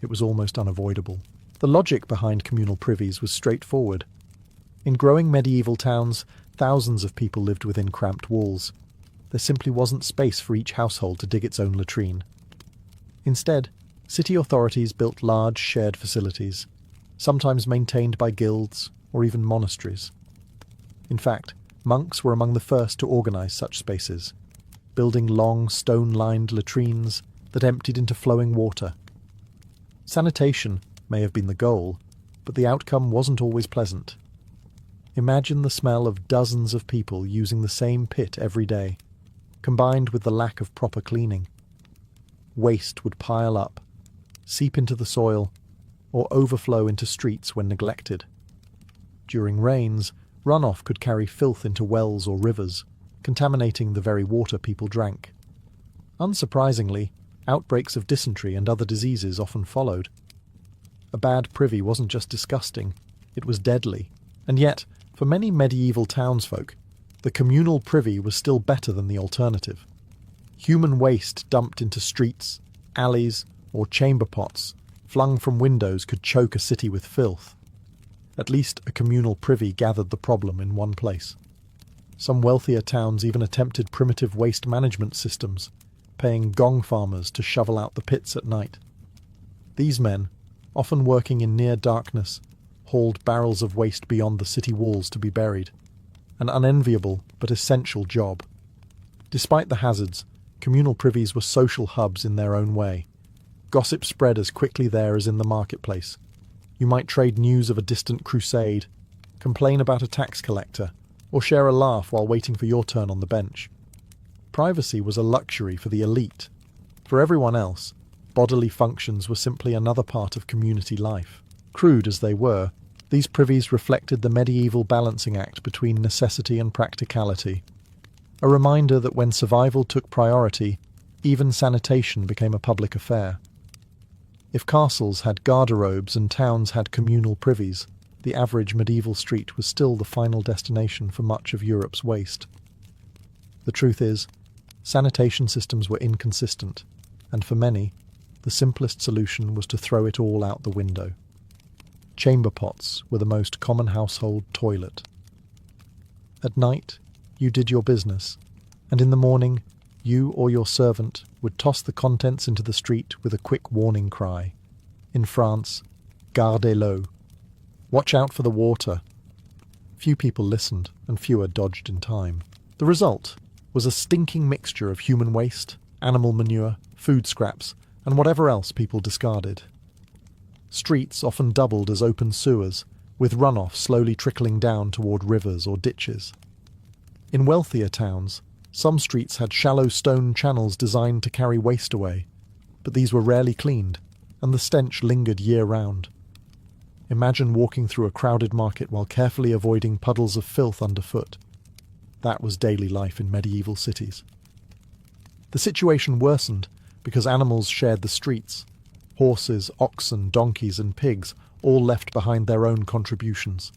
it was almost unavoidable. The logic behind communal privies was straightforward. In growing medieval towns, thousands of people lived within cramped walls. There simply wasn't space for each household to dig its own latrine. Instead, city authorities built large shared facilities, sometimes maintained by guilds or even monasteries. In fact, monks were among the first to organise such spaces, building long stone-lined latrines that emptied into flowing water. Sanitation may have been the goal, but the outcome wasn't always pleasant. Imagine the smell of dozens of people using the same pit every day, combined with the lack of proper cleaning. Waste would pile up, seep into the soil, or overflow into streets when neglected. During rains, runoff could carry filth into wells or rivers, contaminating the very water people drank. Unsurprisingly, outbreaks of dysentery and other diseases often followed. A bad privy wasn't just disgusting, it was deadly. And yet, for many medieval townsfolk, the communal privy was still better than the alternative. Human waste dumped into streets, alleys, or chamber pots, flung from windows, could choke a city with filth. At least a communal privy gathered the problem in one place. Some wealthier towns even attempted primitive waste management systems, paying gong farmers to shovel out the pits at night. These men, often working in near darkness, hauled barrels of waste beyond the city walls to be buried. An unenviable but essential job. Despite the hazards, communal privies were social hubs in their own way. Gossip spread as quickly there as in the marketplace. You might trade news of a distant crusade, complain about a tax collector, or share a laugh while waiting for your turn on the bench. Privacy was a luxury for the elite. For everyone else, bodily functions were simply another part of community life. Crude as they were, these privies reflected the medieval balancing act between necessity and practicality. A reminder that when survival took priority, even sanitation became a public affair. If castles had garderobes and towns had communal privies, the average medieval street was still the final destination for much of Europe's waste. The truth is, sanitation systems were inconsistent, and for many, the simplest solution was to throw it all out the window. Chamber pots were the most common household toilet. At night, you did your business, and in the morning, you or your servant would toss the contents into the street with a quick warning cry. In France, gardez-l'eau. Watch out for the water. Few people listened, and fewer dodged in time. The result was a stinking mixture of human waste, animal manure, food scraps, and whatever else people discarded. Streets often doubled as open sewers, with runoff slowly trickling down toward rivers or ditches. In wealthier towns, some streets had shallow stone channels designed to carry waste away, but these were rarely cleaned, and the stench lingered year-round. Imagine walking through a crowded market while carefully avoiding puddles of filth underfoot. That was daily life in medieval cities. The situation worsened because animals shared the streets. Horses, oxen, donkeys and pigs all left behind their own contributions.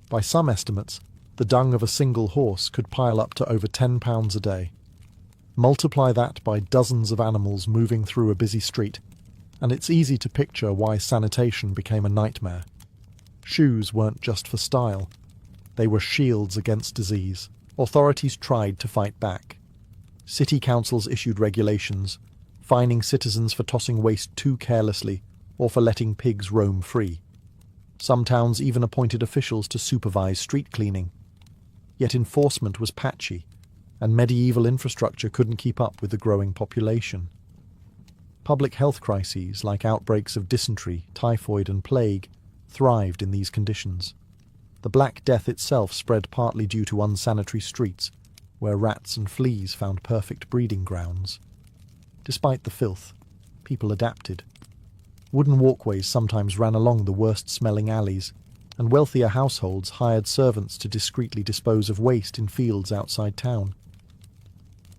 By some estimates, the dung of a single horse could pile up to over 10 pounds a day. Multiply that by dozens of animals moving through a busy street, and it's easy to picture why sanitation became a nightmare. Shoes weren't just for style. They were shields against disease. Authorities tried to fight back. City councils issued regulations, fining citizens for tossing waste too carelessly or for letting pigs roam free. Some towns even appointed officials to supervise street cleaning. Yet enforcement was patchy, and medieval infrastructure couldn't keep up with the growing population. Public health crises like outbreaks of dysentery, typhoid and plague thrived in these conditions. The Black Death itself spread partly due to unsanitary streets, where rats and fleas found perfect breeding grounds. Despite the filth, people adapted. Wooden walkways sometimes ran along the worst-smelling alleys, and wealthier households hired servants to discreetly dispose of waste in fields outside town.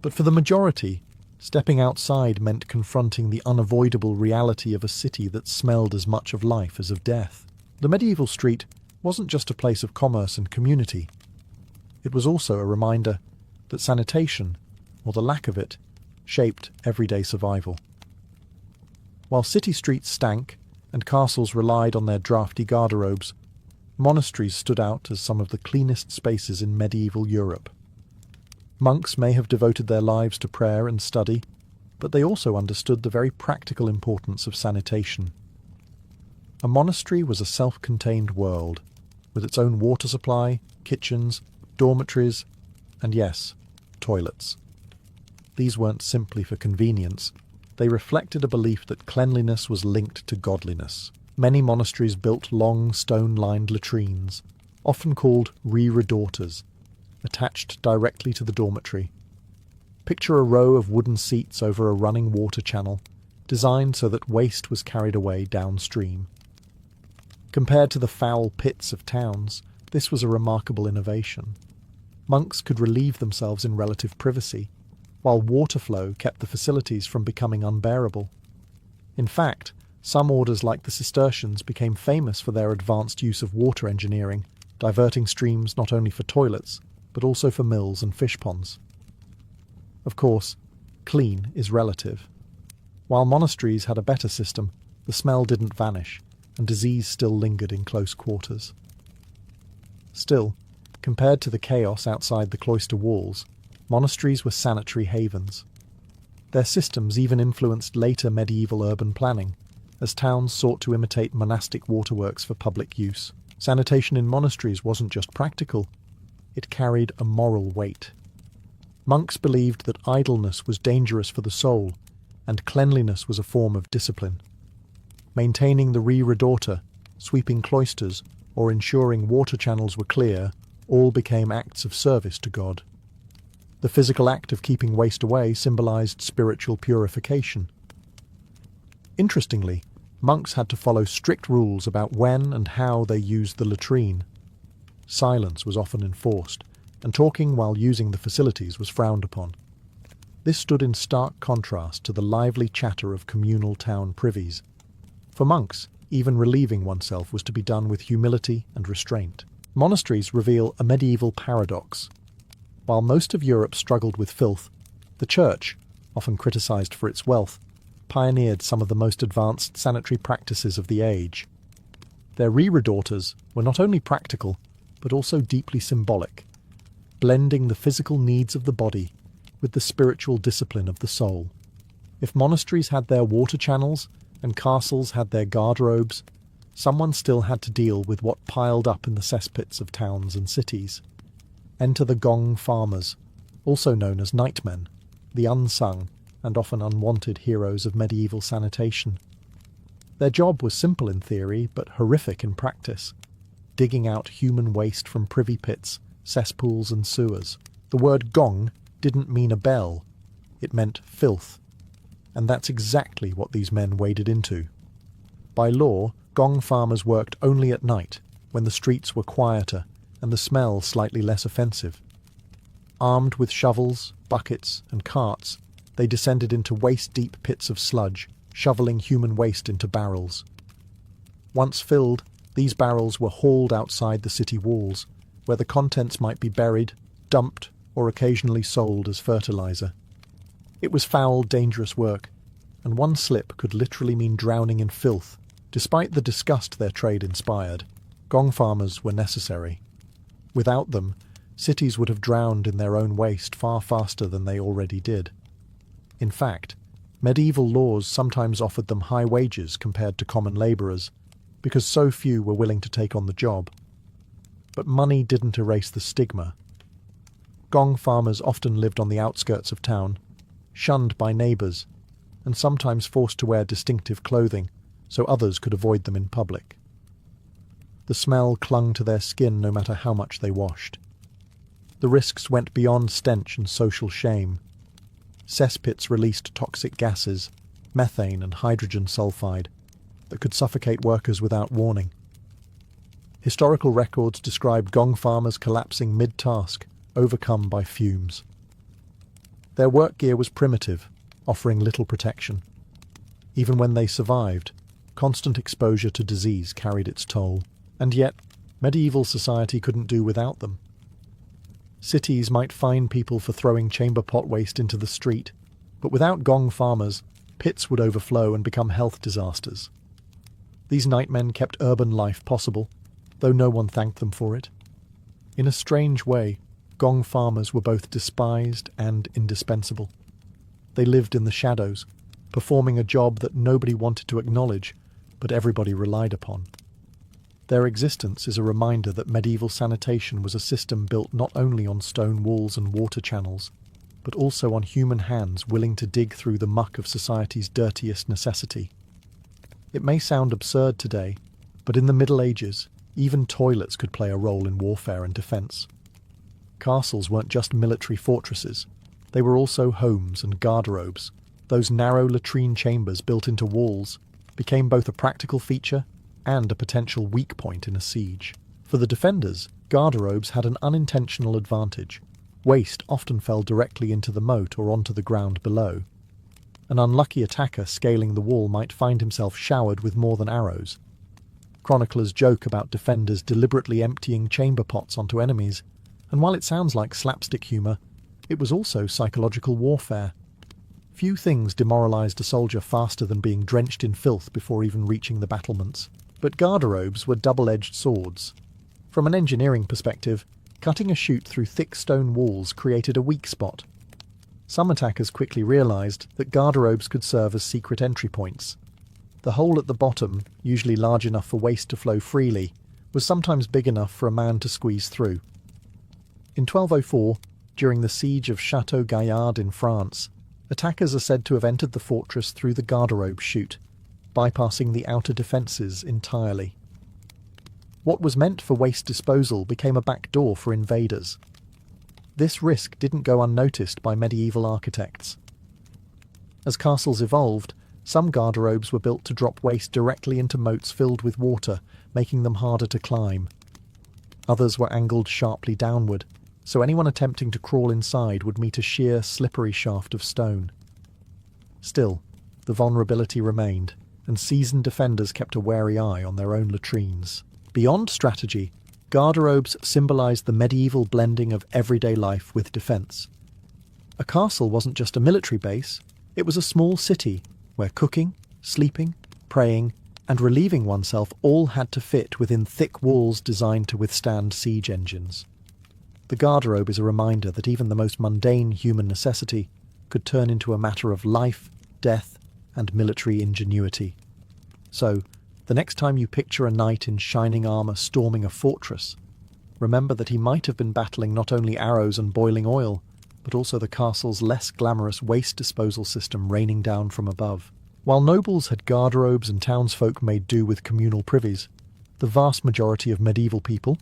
But for the majority, stepping outside meant confronting the unavoidable reality of a city that smelled as much of life as of death. The medieval street wasn't just a place of commerce and community. It was also a reminder that sanitation, or the lack of it, shaped everyday survival. While city streets stank and castles relied on their drafty garderobes, monasteries stood out as some of the cleanest spaces in medieval Europe. Monks may have devoted their lives to prayer and study, but they also understood the very practical importance of sanitation. A monastery was a self-contained world, with its own water supply, kitchens, dormitories, and yes, toilets. These weren't simply for convenience. They reflected a belief that cleanliness was linked to godliness. Many monasteries built long, stone-lined latrines, often called reredators, attached directly to the dormitory. Picture a row of wooden seats over a running water channel, designed so that waste was carried away downstream. Compared to the foul pits of towns, this was a remarkable innovation. Monks could relieve themselves in relative privacy, while water flow kept the facilities from becoming unbearable. In fact, some orders like the Cistercians became famous for their advanced use of water engineering, diverting streams not only for toilets, but also for mills and fish ponds. Of course, clean is relative. While monasteries had a better system, the smell didn't vanish, and disease still lingered in close quarters. Still, compared to the chaos outside the cloister walls, monasteries were sanitary havens. Their systems even influenced later medieval urban planning, as towns sought to imitate monastic waterworks for public use. Sanitation in monasteries wasn't just practical, it carried a moral weight. Monks believed that idleness was dangerous for the soul, and cleanliness was a form of discipline. Maintaining the reredator, sweeping cloisters, or ensuring water channels were clear all became acts of service to God. The physical act of keeping waste away symbolized spiritual purification. Interestingly, monks had to follow strict rules about when and how they used the latrine. Silence was often enforced, and talking while using the facilities was frowned upon. This stood in stark contrast to the lively chatter of communal town privies. For monks, even relieving oneself was to be done with humility and restraint. Monasteries reveal a medieval paradox. While most of Europe struggled with filth, the Church, often criticized for its wealth, pioneered some of the most advanced sanitary practices of the age. Their reredators were not only practical, but also deeply symbolic, blending the physical needs of the body with the spiritual discipline of the soul. If monasteries had their water channels and castles had their garderobes, someone still had to deal with what piled up in the cesspits of towns and cities. Enter the gong farmers, also known as nightmen, the unsung and often unwanted heroes of medieval sanitation. Their job was simple in theory, but horrific in practice, digging out human waste from privy pits, cesspools and sewers. The word gong didn't mean a bell, it meant filth, and that's exactly what these men waded into. By law, gong farmers worked only at night, when the streets were quieter and the smell slightly less offensive. Armed with shovels, buckets and carts, they descended into waist-deep pits of sludge, shoveling human waste into barrels. Once filled, these barrels were hauled outside the city walls, where the contents might be buried, dumped, or occasionally sold as fertilizer. It was foul, dangerous work, and one slip could literally mean drowning in filth. Despite the disgust their trade inspired, gong farmers were necessary. Without them, cities would have drowned in their own waste far faster than they already did. In fact, medieval laws sometimes offered them high wages compared to common labourers, because so few were willing to take on the job. But money didn't erase the stigma. Gong farmers often lived on the outskirts of town, shunned by neighbours, and sometimes forced to wear distinctive clothing so others could avoid them in public. The smell clung to their skin no matter how much they washed. The risks went beyond stench and social shame. Cesspits released toxic gases, methane and hydrogen sulfide, that could suffocate workers without warning. Historical records describe gong farmers collapsing mid-task, overcome by fumes. Their work gear was primitive, offering little protection. Even when they survived, constant exposure to disease carried its toll. And yet, medieval society couldn't do without them. Cities might fine people for throwing chamber pot waste into the street, but without gong farmers, pits would overflow and become health disasters. These nightmen kept urban life possible, though no one thanked them for it. In a strange way, gong farmers were both despised and indispensable. They lived in the shadows, performing a job that nobody wanted to acknowledge, but everybody relied upon. Their existence is a reminder that medieval sanitation was a system built not only on stone walls and water channels, but also on human hands willing to dig through the muck of society's dirtiest necessity. It may sound absurd today, but in the Middle Ages, even toilets could play a role in warfare and defence. Castles weren't just military fortresses, they were also homes and garderobes. Those narrow latrine chambers built into walls became both a practical feature and a potential weak point in a siege. For the defenders, garderobes had an unintentional advantage. Waste often fell directly into the moat or onto the ground below. An unlucky attacker scaling the wall might find himself showered with more than arrows. Chroniclers joke about defenders deliberately emptying chamber pots onto enemies, and while it sounds like slapstick humour, it was also psychological warfare. Few things demoralised a soldier faster than being drenched in filth before even reaching the battlements. But garderobes were double-edged swords. From an engineering perspective, cutting a chute through thick stone walls created a weak spot. Some attackers quickly realised that garderobes could serve as secret entry points. The hole at the bottom, usually large enough for waste to flow freely, was sometimes big enough for a man to squeeze through. In 1204, during the siege of Château Gaillard in France, attackers are said to have entered the fortress through the garderobe chute, bypassing the outer defences entirely. What was meant for waste disposal became a back door for invaders. This risk didn't go unnoticed by medieval architects. As castles evolved, some garderobes were built to drop waste directly into moats filled with water, making them harder to climb. Others were angled sharply downward, so anyone attempting to crawl inside would meet a sheer, slippery shaft of stone. Still, the vulnerability remained, and seasoned defenders kept a wary eye on their own latrines. Beyond strategy, garderobes symbolised the medieval blending of everyday life with defence. A castle wasn't just a military base, it was a small city where cooking, sleeping, praying, and relieving oneself all had to fit within thick walls designed to withstand siege engines. The garderobe is a reminder that even the most mundane human necessity could turn into a matter of life, death, and military ingenuity. So, the next time you picture a knight in shining armour storming a fortress, remember that he might have been battling not only arrows and boiling oil, but also the castle's less glamorous waste disposal system raining down from above. While nobles had garderobes and townsfolk made do with communal privies, the vast majority of medieval people,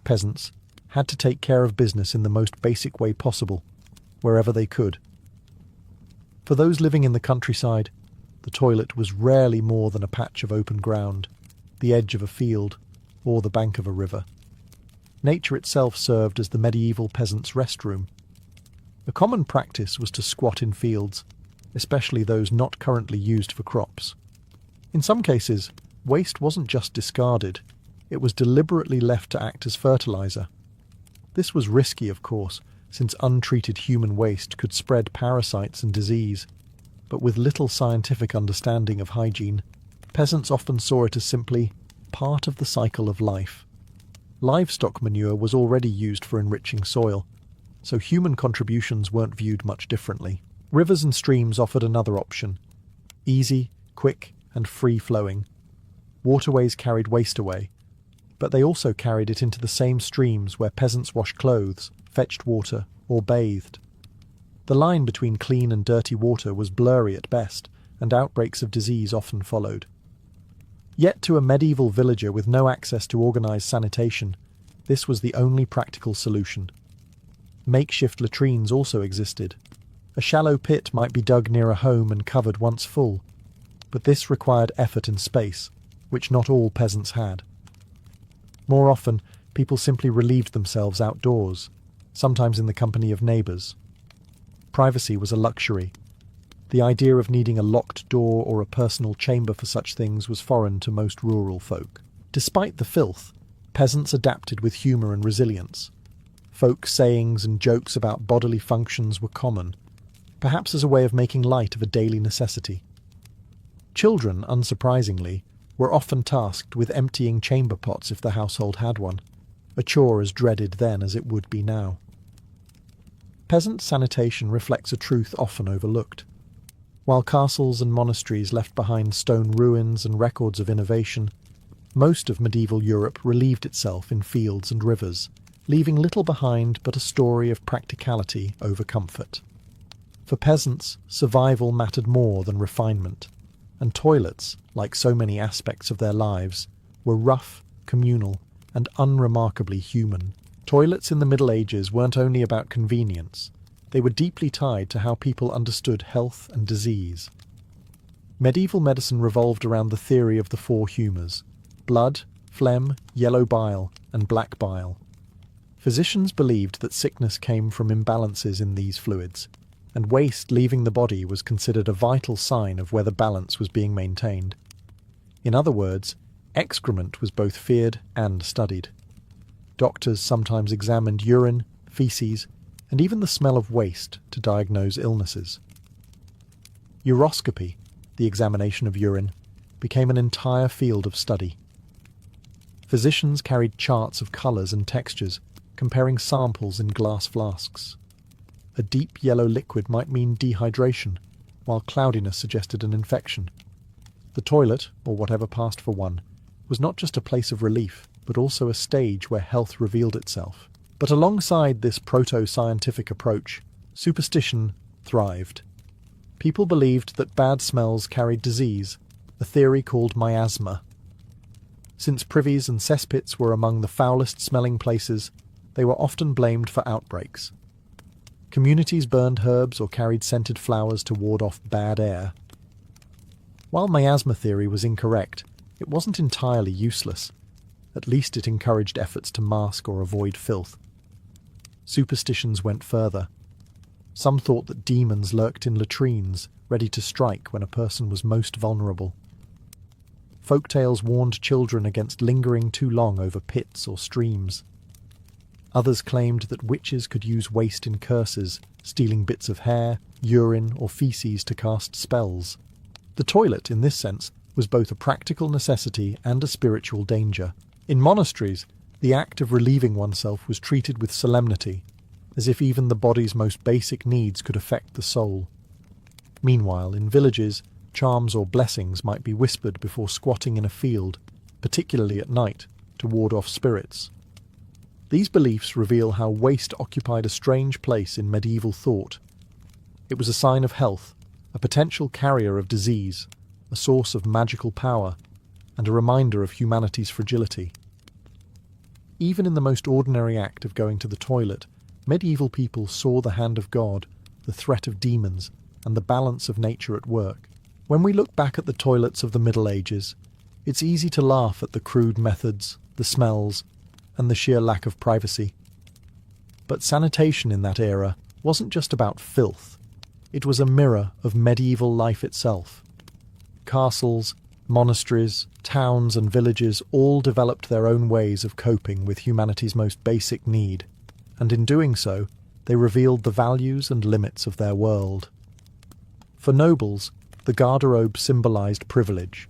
peasants, had to take care of business in the most basic way possible, wherever they could. For those living in the countryside, the toilet was rarely more than a patch of open ground, the edge of a field, or the bank of a river. Nature itself served as the medieval peasant's restroom. A common practice was to squat in fields, especially those not currently used for crops. In some cases, waste wasn't just discarded, it was deliberately left to act as fertilizer. This was risky, of course, since untreated human waste could spread parasites and disease, but with little scientific understanding of hygiene, peasants often saw it as simply part of the cycle of life. Livestock manure was already used for enriching soil, so human contributions weren't viewed much differently. Rivers and streams offered another option: easy, quick, and free-flowing. Waterways carried waste away, but they also carried it into the same streams where peasants washed clothes, fetched water, or bathed. The line between clean and dirty water was blurry at best, and outbreaks of disease often followed. Yet to a medieval villager with no access to organised sanitation, this was the only practical solution. Makeshift latrines also existed. A shallow pit might be dug near a home and covered once full, but this required effort and space, which not all peasants had. More often, people simply relieved themselves outdoors, sometimes in the company of neighbours. Privacy was a luxury. The idea of needing a locked door or a personal chamber for such things was foreign to most rural folk. Despite the filth, peasants adapted with humour and resilience. Folk sayings and jokes about bodily functions were common, perhaps as a way of making light of a daily necessity. Children, unsurprisingly, were often tasked with emptying chamber pots if the household had one, a chore as dreaded then as it would be now. Peasant sanitation reflects a truth often overlooked. While castles and monasteries left behind stone ruins and records of innovation, most of medieval Europe relieved itself in fields and rivers, leaving little behind but a story of practicality over comfort. For peasants, survival mattered more than refinement, and toilets, like so many aspects of their lives, were rough, communal, and unremarkably human. Toilets in the Middle Ages weren't only about convenience, they were deeply tied to how people understood health and disease. Medieval medicine revolved around the theory of the four humours: blood, phlegm, yellow bile, and black bile. Physicians believed that sickness came from imbalances in these fluids, and waste leaving the body was considered a vital sign of whether balance was being maintained. In other words, excrement was both feared and studied. Doctors sometimes examined urine, feces, and even the smell of waste to diagnose illnesses. Uroscopy, the examination of urine, became an entire field of study. Physicians carried charts of colours and textures, comparing samples in glass flasks. A deep yellow liquid might mean dehydration, while cloudiness suggested an infection. The toilet, or whatever passed for one, was not just a place of relief, but also a stage where health revealed itself. But alongside this proto-scientific approach, superstition thrived. People believed that bad smells carried disease, a theory called miasma. Since privies and cesspits were among the foulest-smelling places, they were often blamed for outbreaks. Communities burned herbs or carried scented flowers to ward off bad air. While miasma theory was incorrect, it wasn't entirely useless. At least it encouraged efforts to mask or avoid filth. Superstitions went further. Some thought that demons lurked in latrines, ready to strike when a person was most vulnerable. Folktales warned children against lingering too long over pits or streams. Others claimed that witches could use waste in curses, stealing bits of hair, urine, or feces to cast spells. The toilet, in this sense, was both a practical necessity and a spiritual danger. In monasteries, the act of relieving oneself was treated with solemnity, as if even the body's most basic needs could affect the soul. Meanwhile, in villages, charms or blessings might be whispered before squatting in a field, particularly at night, to ward off spirits. These beliefs reveal how waste occupied a strange place in medieval thought. It was a sign of health, a potential carrier of disease, a source of magical power, and a reminder of humanity's fragility. Even in the most ordinary act of going to the toilet, medieval people saw the hand of God, the threat of demons, and the balance of nature at work. When we look back at the toilets of the Middle Ages, it's easy to laugh at the crude methods, the smells, and the sheer lack of privacy. But sanitation in that era wasn't just about filth. It was a mirror of medieval life itself. Castles, monasteries, towns and villages all developed their own ways of coping with humanity's most basic need, and in doing so, they revealed the values and limits of their world. For nobles, the garderobe symbolized privilege.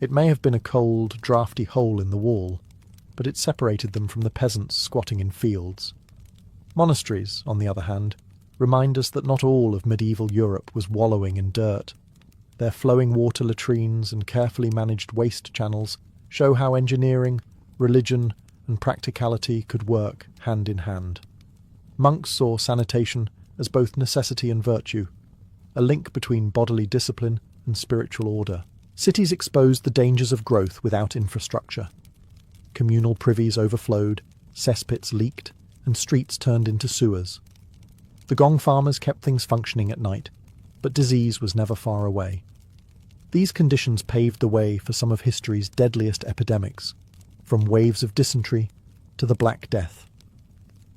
It may have been a cold, draughty hole in the wall, but it separated them from the peasants squatting in fields. Monasteries, on the other hand, remind us that not all of medieval Europe was wallowing in dirt. Their flowing water latrines and carefully managed waste channels show how engineering, religion, and practicality could work hand in hand. Monks saw sanitation as both necessity and virtue, a link between bodily discipline and spiritual order. Cities exposed the dangers of growth without infrastructure. Communal privies overflowed, cesspits leaked, and streets turned into sewers. The gong farmers kept things functioning at night, but disease was never far away. These conditions paved the way for some of history's deadliest epidemics, from waves of dysentery to the Black Death.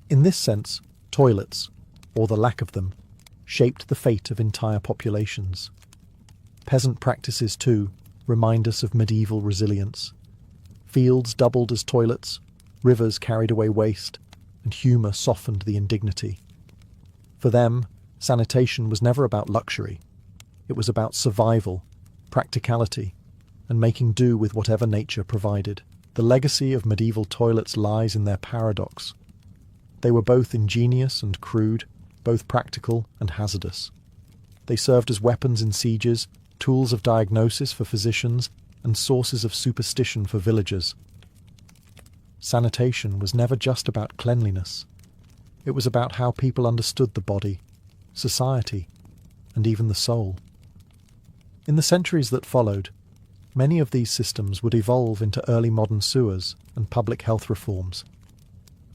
In this sense, toilets, or the lack of them, shaped the fate of entire populations. Peasant practices, too, remind us of medieval resilience. Fields doubled as toilets, rivers carried away waste, and humour softened the indignity. For them, sanitation was never about luxury. It was about survival, practicality, and making do with whatever nature provided. The legacy of medieval toilets lies in their paradox. They were both ingenious and crude, both practical and hazardous. They served as weapons in sieges, tools of diagnosis for physicians, and sources of superstition for villagers. Sanitation was never just about cleanliness. It was about how people understood the body, society, and even the soul. In the centuries that followed, many of these systems would evolve into early modern sewers and public health reforms.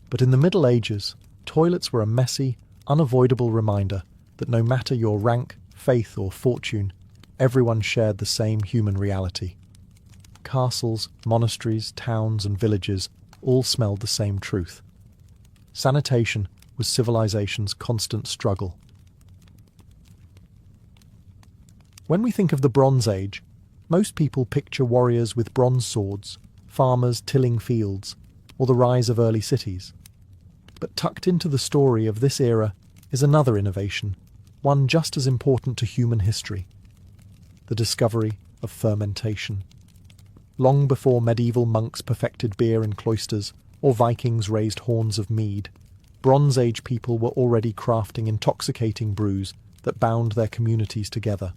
But in the Middle Ages, toilets were a messy, unavoidable reminder that no matter your rank, faith, or fortune, everyone shared the same human reality. Castles, monasteries, towns, and villages all smelled the same truth. Sanitation was civilization's constant struggle. When we think of the Bronze Age, most people picture warriors with bronze swords, farmers tilling fields, or the rise of early cities. But tucked into the story of this era is another innovation, one just as important to human history: the discovery of fermentation. Long before medieval monks perfected beer in cloisters or Vikings raised horns of mead, Bronze Age people were already crafting intoxicating brews that bound their communities together.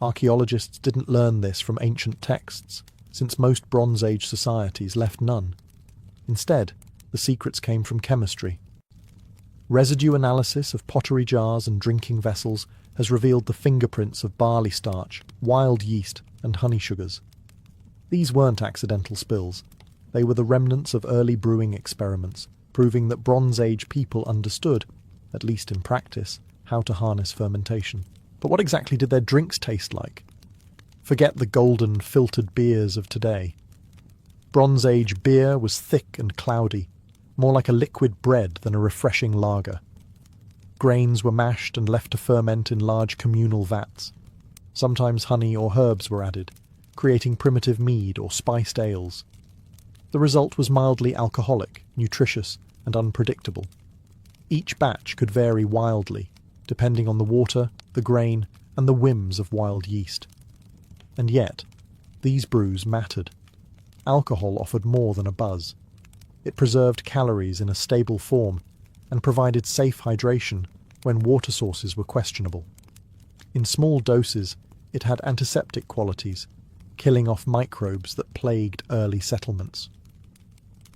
Archaeologists didn't learn this from ancient texts, since most Bronze Age societies left none. Instead, the secrets came from chemistry. Residue analysis of pottery jars and drinking vessels has revealed the fingerprints of barley starch, wild yeast, and honey sugars. These weren't accidental spills. They were the remnants of early brewing experiments, proving that Bronze Age people understood, at least in practice, how to harness fermentation. But what exactly did their drinks taste like? Forget the golden, filtered beers of today. Bronze Age beer was thick and cloudy, more like a liquid bread than a refreshing lager. Grains were mashed and left to ferment in large communal vats. Sometimes honey or herbs were added, creating primitive mead or spiced ales. The result was mildly alcoholic, nutritious, and unpredictable. Each batch could vary wildly, depending on the water, the grain, and the whims of wild yeast. And yet, these brews mattered. Alcohol offered more than a buzz. It preserved calories in a stable form and provided safe hydration when water sources were questionable. In small doses, it had antiseptic qualities, killing off microbes that plagued early settlements.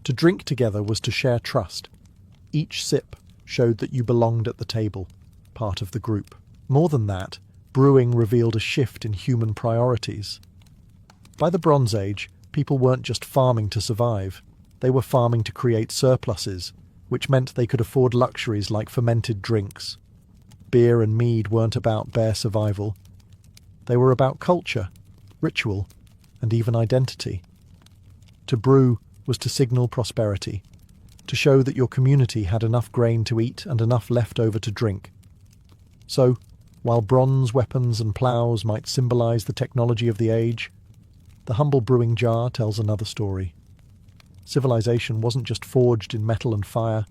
To drink together was to share trust. Each sip showed that you belonged at the table, part of the group. More than that, brewing revealed a shift in human priorities. By the Bronze Age, people weren't just farming to survive. They were farming to create surpluses, which meant they could afford luxuries like fermented drinks. Beer and mead weren't about bare survival. They were about culture, ritual, and even identity. To brew was to signal prosperity, to show that your community had enough grain to eat and enough left over to drink. So, While bronze weapons and ploughs might symbolize the technology of the age, the humble brewing jar tells another story. Civilization wasn't just forged in metal and fire,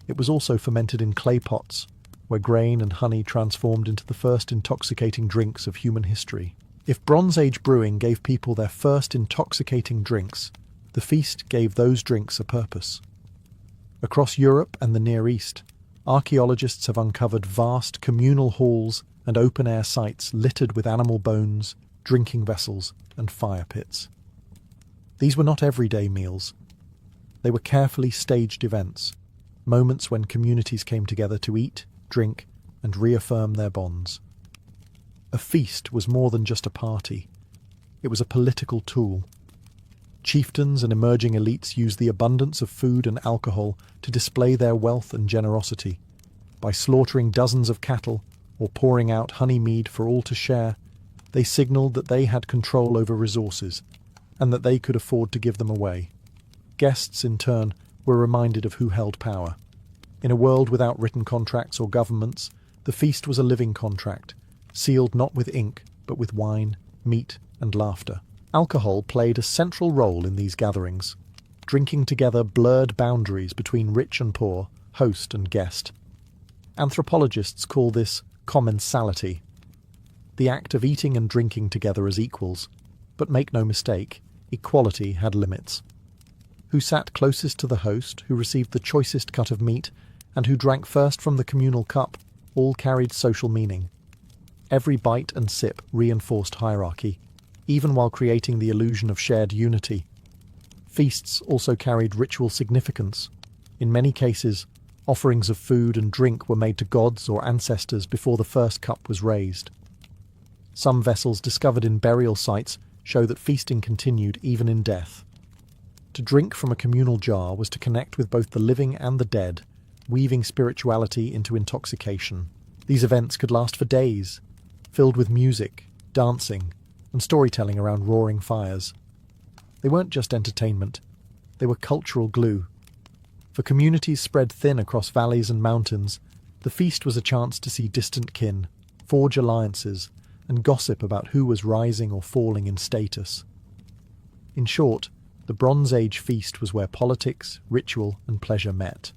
it was also fermented in clay pots, where grain and honey transformed into the first intoxicating drinks of human history. If Bronze Age brewing gave people their first intoxicating drinks, the feast gave those drinks a purpose. Across Europe and the Near East, archaeologists have uncovered vast communal halls and open-air sites littered with animal bones, drinking vessels, and fire pits. These were not everyday meals. They were carefully staged events, moments when communities came together to eat, drink, and reaffirm their bonds. A feast was more than just a party. It was a political tool. Chieftains and emerging elites used the abundance of food and alcohol to display their wealth and generosity. By slaughtering dozens of cattle or pouring out honey mead for all to share, they signaled that they had control over resources and that they could afford to give them away. Guests, in turn, were reminded of who held power. In a world without written contracts or governments, the feast was a living contract, sealed not with ink, but with wine, meat, and laughter. Alcohol played a central role in these gatherings. Drinking together blurred boundaries between rich and poor, host and guest. Anthropologists call this commensality, the act of eating and drinking together as equals. But make no mistake, equality had limits. Who sat closest to the host, who received the choicest cut of meat, and who drank first from the communal cup, all carried social meaning. Every bite and sip reinforced hierarchy, even while creating the illusion of shared unity. Feasts also carried ritual significance. In many cases, offerings of food and drink were made to gods or ancestors before the first cup was raised. Some vessels discovered in burial sites show that feasting continued even in death. To drink from a communal jar was to connect with both the living and the dead, weaving spirituality into intoxication. These events could last for days, filled with music, dancing, and storytelling around roaring fires. They weren't just entertainment, they were cultural glue. For communities spread thin across valleys and mountains, the feast was a chance to see distant kin, forge alliances, and gossip about who was rising or falling in status. In short, the Bronze Age feast was where politics, ritual, and pleasure met.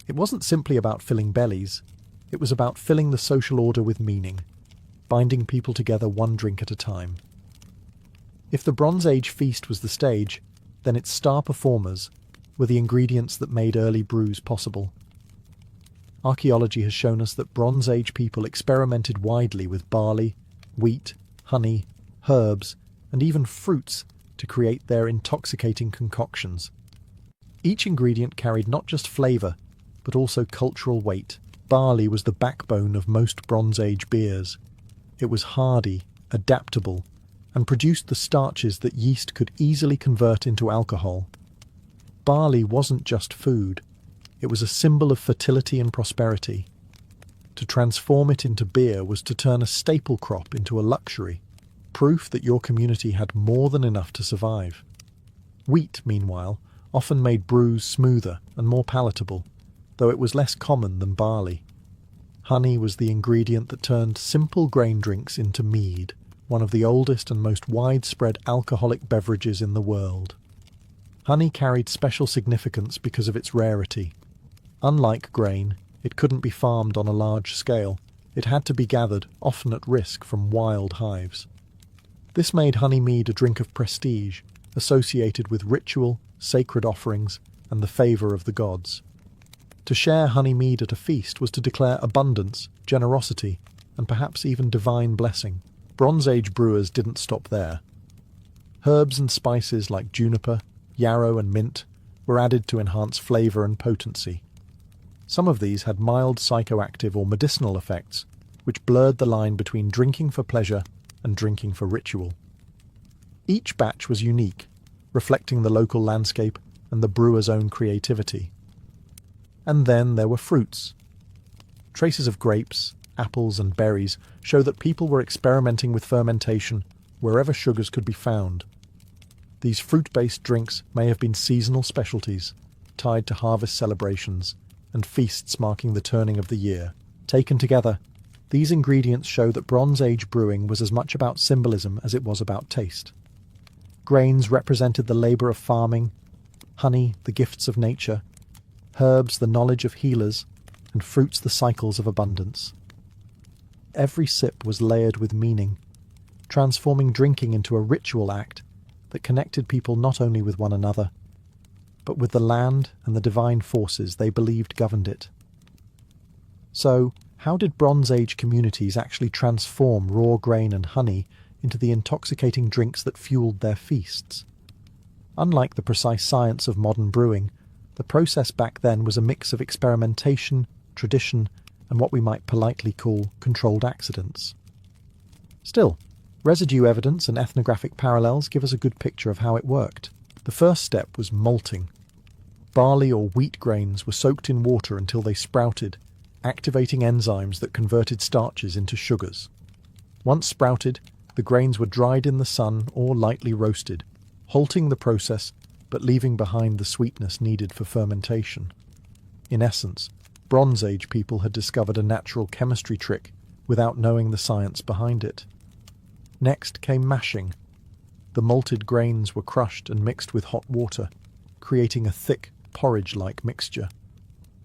It wasn't simply about filling bellies, it was about filling the social order with meaning, binding people together one drink at a time. If the Bronze Age feast was the stage, then its star performers were the ingredients that made early brews possible. Archaeology has shown us that Bronze Age people experimented widely with barley, wheat, honey, herbs, and even fruits to create their intoxicating concoctions. Each ingredient carried not just flavour, but also cultural weight. Barley was the backbone of most Bronze Age beers. It was hardy, adaptable, and produced the starches that yeast could easily convert into alcohol. Barley wasn't just food, it was a symbol of fertility and prosperity. To transform it into beer was to turn a staple crop into a luxury, proof that your community had more than enough to survive. Wheat, meanwhile, often made brews smoother and more palatable, though it was less common than barley. Honey was the ingredient that turned simple grain drinks into mead, one of the oldest and most widespread alcoholic beverages in the world. Honey carried special significance because of its rarity. Unlike grain, it couldn't be farmed on a large scale. It had to be gathered, often at risk, from wild hives. This made honey mead a drink of prestige, associated with ritual, sacred offerings, and the favour of the gods. To share honey mead at a feast was to declare abundance, generosity, and perhaps even divine blessing. Bronze Age brewers didn't stop there. Herbs and spices like juniper, yarrow, and mint were added to enhance flavour and potency. Some of these had mild psychoactive or medicinal effects, which blurred the line between drinking for pleasure and drinking for ritual. Each batch was unique, reflecting the local landscape and the brewer's own creativity. And then there were fruits. Traces of grapes, apples, and berries show that people were experimenting with fermentation wherever sugars could be found. These fruit-based drinks may have been seasonal specialties, tied to harvest celebrations and feasts marking the turning of the year. Taken together, These ingredients show that Bronze Age brewing was as much about symbolism as it was about taste. Grains represented the labour of farming, honey the gifts of nature, herbs the knowledge of healers, and fruits the cycles of abundance. Every sip was layered with meaning, transforming drinking into a ritual act that connected people not only with one another, but with the land and the divine forces they believed governed it. So, how did Bronze Age communities actually transform raw grain and honey into the intoxicating drinks that fueled their feasts? Unlike the precise science of modern brewing, the process back then was a mix of experimentation, tradition, and what we might politely call controlled accidents. Still, residue evidence and ethnographic parallels give us a good picture of how it worked. The first step was malting. Barley or wheat grains were soaked in water until they sprouted, activating enzymes that converted starches into sugars. Once sprouted, the grains were dried in the sun or lightly roasted, halting the process but leaving behind the sweetness needed for fermentation. In essence, Bronze Age people had discovered a natural chemistry trick without knowing the science behind it. Next came mashing. The malted grains were crushed and mixed with hot water, creating a thick, porridge-like mixture.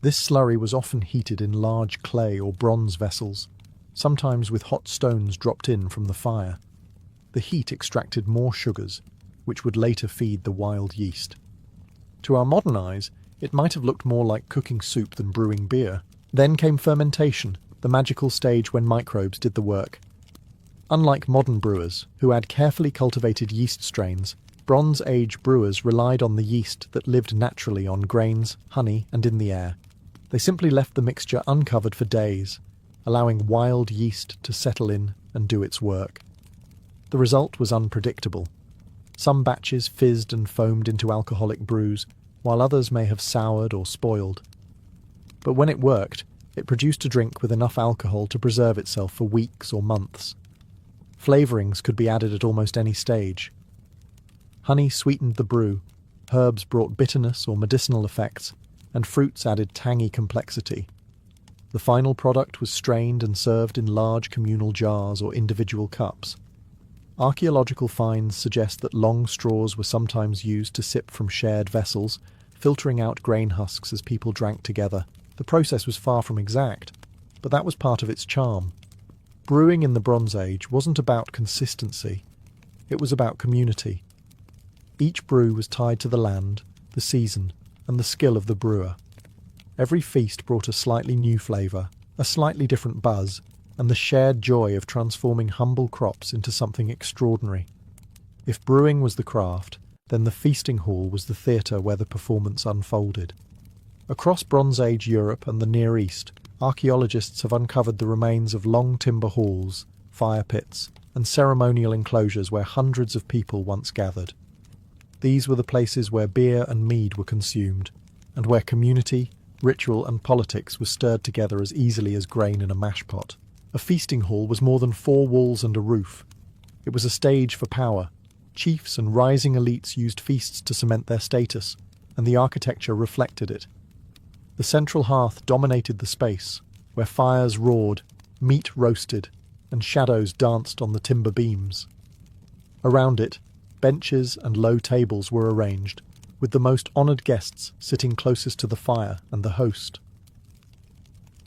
This slurry was often heated in large clay or bronze vessels, sometimes with hot stones dropped in from the fire. The heat extracted more sugars, which would later feed the wild yeast. To our modern eyes, it might have looked more like cooking soup than brewing beer. Then came fermentation, the magical stage when microbes did the work. Unlike modern brewers, who had carefully cultivated yeast strains, Bronze Age brewers relied on the yeast that lived naturally on grains, honey, and in the air. They simply left the mixture uncovered for days, allowing wild yeast to settle in and do its work. The result was unpredictable. Some batches fizzed and foamed into alcoholic brews, while others may have soured or spoiled. But when it worked, it produced a drink with enough alcohol to preserve itself for weeks or months. Flavourings could be added at almost any stage. Honey sweetened the brew, herbs brought bitterness or medicinal effects, and fruits added tangy complexity. The final product was strained and served in large communal jars or individual cups. Archaeological finds suggest that long straws were sometimes used to sip from shared vessels, filtering out grain husks as people drank together. The process was far from exact, but that was part of its charm. Brewing in the Bronze Age wasn't about consistency, it was about community. Each brew was tied to the land, the season, and the skill of the brewer. Every feast brought a slightly new flavour, a slightly different buzz, and the shared joy of transforming humble crops into something extraordinary. If brewing was the craft, then the feasting hall was the theatre where the performance unfolded. Across Bronze Age Europe and the Near East, archaeologists have uncovered the remains of long timber halls, fire pits, and ceremonial enclosures where hundreds of people once gathered. These were the places where beer and mead were consumed, and where community, ritual and politics were stirred together as easily as grain in a mash pot. A feasting hall was more than 4 walls and a roof. It was a stage for power. Chiefs and rising elites used feasts to cement their status, and the architecture reflected it. The central hearth dominated the space, where fires roared, meat roasted, and shadows danced on the timber beams. Around it, benches and low tables were arranged, with the most honoured guests sitting closest to the fire and the host.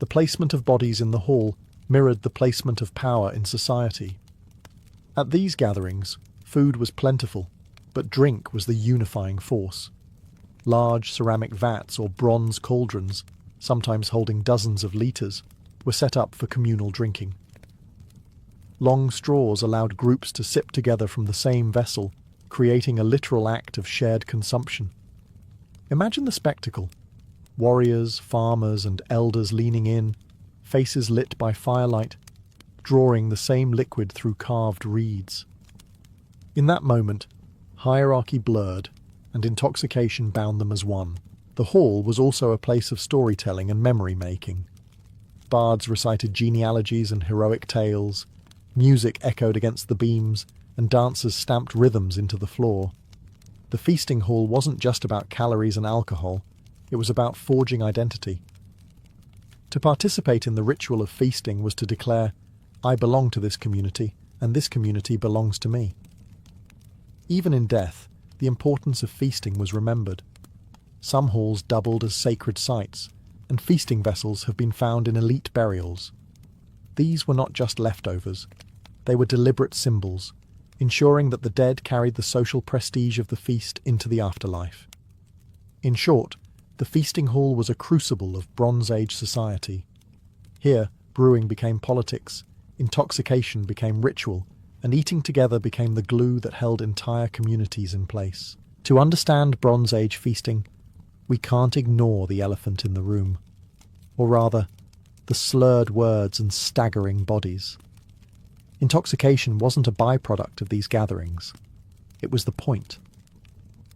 The placement of bodies in the hall mirrored the placement of power in society. At these gatherings, food was plentiful, but drink was the unifying force. Large ceramic vats or bronze cauldrons, sometimes holding dozens of litres, were set up for communal drinking. Long straws allowed groups to sip together from the same vessel, creating a literal act of shared consumption. Imagine the spectacle. Warriors, farmers, and elders leaning in, faces lit by firelight, drawing the same liquid through carved reeds. In that moment, hierarchy blurred, and intoxication bound them as one. The hall was also a place of storytelling and memory-making. Bards recited genealogies and heroic tales, music echoed against the beams, and dancers stamped rhythms into the floor. The feasting hall wasn't just about calories and alcohol, it was about forging identity. To participate in the ritual of feasting was to declare, "I belong to this community, and this community belongs to me." Even in death, the importance of feasting was remembered. Some halls doubled as sacred sites, and feasting vessels have been found in elite burials. These were not just leftovers, they were deliberate symbols, ensuring that the dead carried the social prestige of the feast into the afterlife. In short, the feasting hall was a crucible of Bronze Age society. Here, brewing became politics, intoxication became ritual, and eating together became the glue that held entire communities in place. To understand Bronze Age feasting, we can't ignore the elephant in the room, or rather, the slurred words and staggering bodies. Intoxication wasn't a byproduct of these gatherings. It was the point.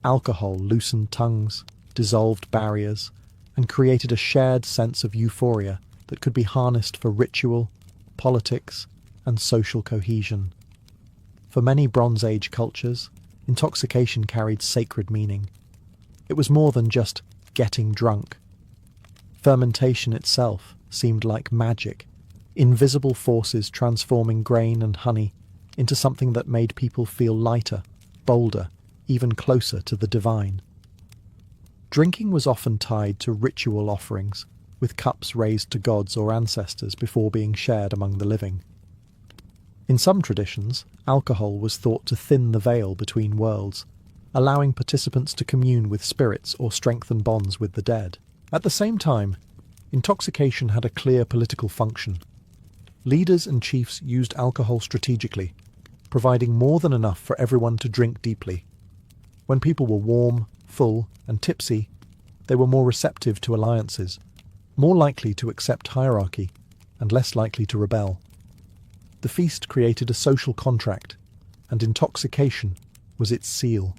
Alcohol loosened tongues, dissolved barriers, and created a shared sense of euphoria that could be harnessed for ritual, politics, and social cohesion. For many Bronze Age cultures, intoxication carried sacred meaning. It was more than just getting drunk. Fermentation itself seemed like magic, invisible forces transforming grain and honey into something that made people feel lighter, bolder, even closer to the divine. Drinking was often tied to ritual offerings, with cups raised to gods or ancestors before being shared among the living. In some traditions, alcohol was thought to thin the veil between worlds, allowing participants to commune with spirits or strengthen bonds with the dead. At the same time, intoxication had a clear political function. Leaders and chiefs used alcohol strategically, providing more than enough for everyone to drink deeply. When people were warm, full, and tipsy, they were more receptive to alliances, more likely to accept hierarchy, and less likely to rebel. The feast created a social contract, and intoxication was its seal.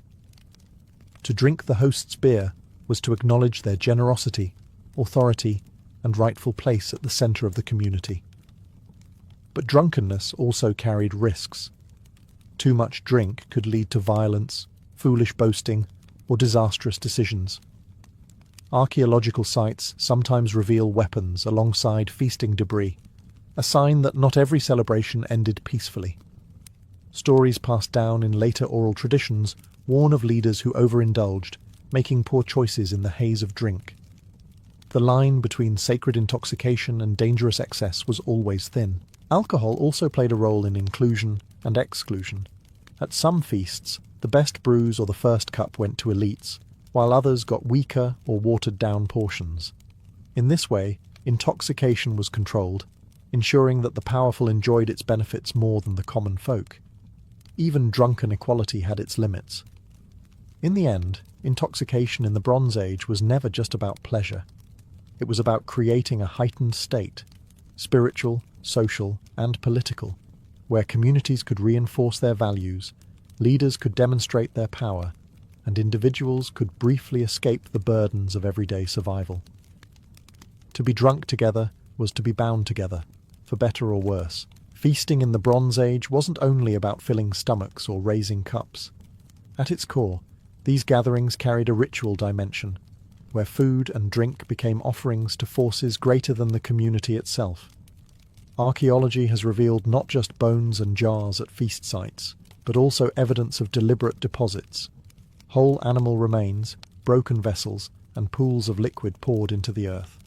To drink the host's beer was to acknowledge their generosity, authority, and rightful place at the centre of the community. But drunkenness also carried risks. Too much drink could lead to violence, foolish boasting, or disastrous decisions. Archaeological sites sometimes reveal weapons alongside feasting debris, a sign that not every celebration ended peacefully. Stories passed down in later oral traditions warn of leaders who overindulged, making poor choices in the haze of drink. The line between sacred intoxication and dangerous excess was always thin. Alcohol also played a role in inclusion and exclusion. At some feasts, the best brews or the first cup went to elites, while others got weaker or watered-down portions. In this way, intoxication was controlled, ensuring that the powerful enjoyed its benefits more than the common folk. Even drunken equality had its limits. In the end, intoxication in the Bronze Age was never just about pleasure. It was about creating a heightened state, spiritual, social, and political, where communities could reinforce their values, leaders could demonstrate their power, and individuals could briefly escape the burdens of everyday survival. To be drunk together was to be bound together, for better or worse. Feasting in the Bronze Age wasn't only about filling stomachs or raising cups. At its core, these gatherings carried a ritual dimension, where food and drink became offerings to forces greater than the community itself. Archaeology has revealed not just bones and jars at feast sites, but also evidence of deliberate deposits. Whole animal remains, broken vessels, and pools of liquid poured into the earth.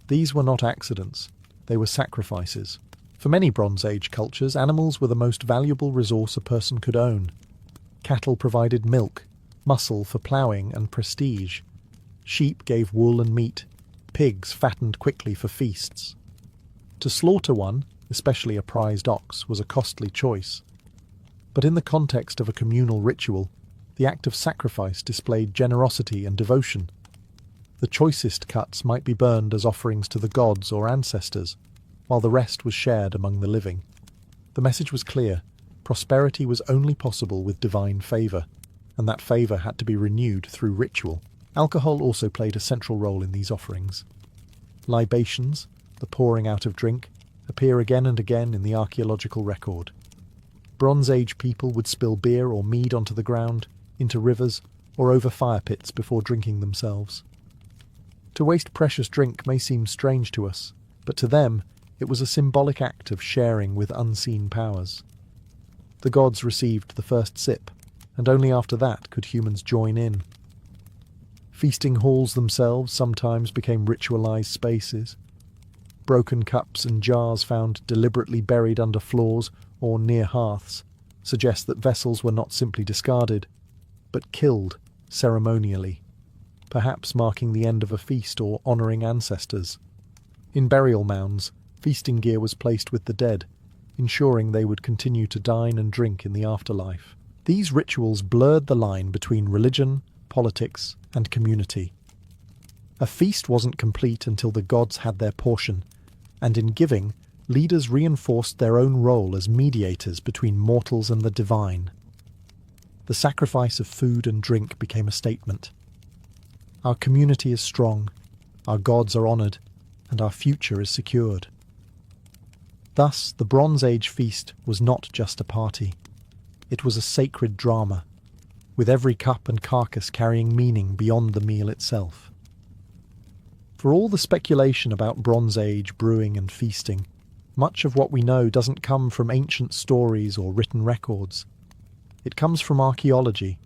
These were not accidents, they were sacrifices. For many Bronze Age cultures, animals were the most valuable resource a person could own. Cattle provided milk, muscle for ploughing, and prestige. Sheep gave wool and meat. Pigs fattened quickly for feasts. To slaughter one, especially a prized ox, was a costly choice. But in the context of a communal ritual, the act of sacrifice displayed generosity and devotion. The choicest cuts might be burned as offerings to the gods or ancestors, while the rest was shared among the living. The message was clear: prosperity was only possible with divine favour, and that favour had to be renewed through ritual. Alcohol also played a central role in these offerings. Libations, the pouring out of drink, appear again and again in the archaeological record. Bronze Age people would spill beer or mead onto the ground, into rivers, or over fire pits before drinking themselves. To waste precious drink may seem strange to us, but to them it was a symbolic act of sharing with unseen powers. The gods received the first sip, and only after that could humans join in. Feasting halls themselves sometimes became ritualized spaces. Broken cups and jars found deliberately buried under floors or near hearths suggest that vessels were not simply discarded, but killed ceremonially, perhaps marking the end of a feast or honouring ancestors. In burial mounds, feasting gear was placed with the dead, ensuring they would continue to dine and drink in the afterlife. These rituals blurred the line between religion, politics, and community. A feast wasn't complete until the gods had their portion, and in giving, leaders reinforced their own role as mediators between mortals and the divine. The sacrifice of food and drink became a statement. Our community is strong, our gods are honoured, and our future is secured. Thus, the Bronze Age feast was not just a party. It was a sacred drama, with every cup and carcass carrying meaning beyond the meal itself. For all the speculation about Bronze Age brewing and feasting, much of what we know doesn't come from ancient stories or written records. It comes from archaeology,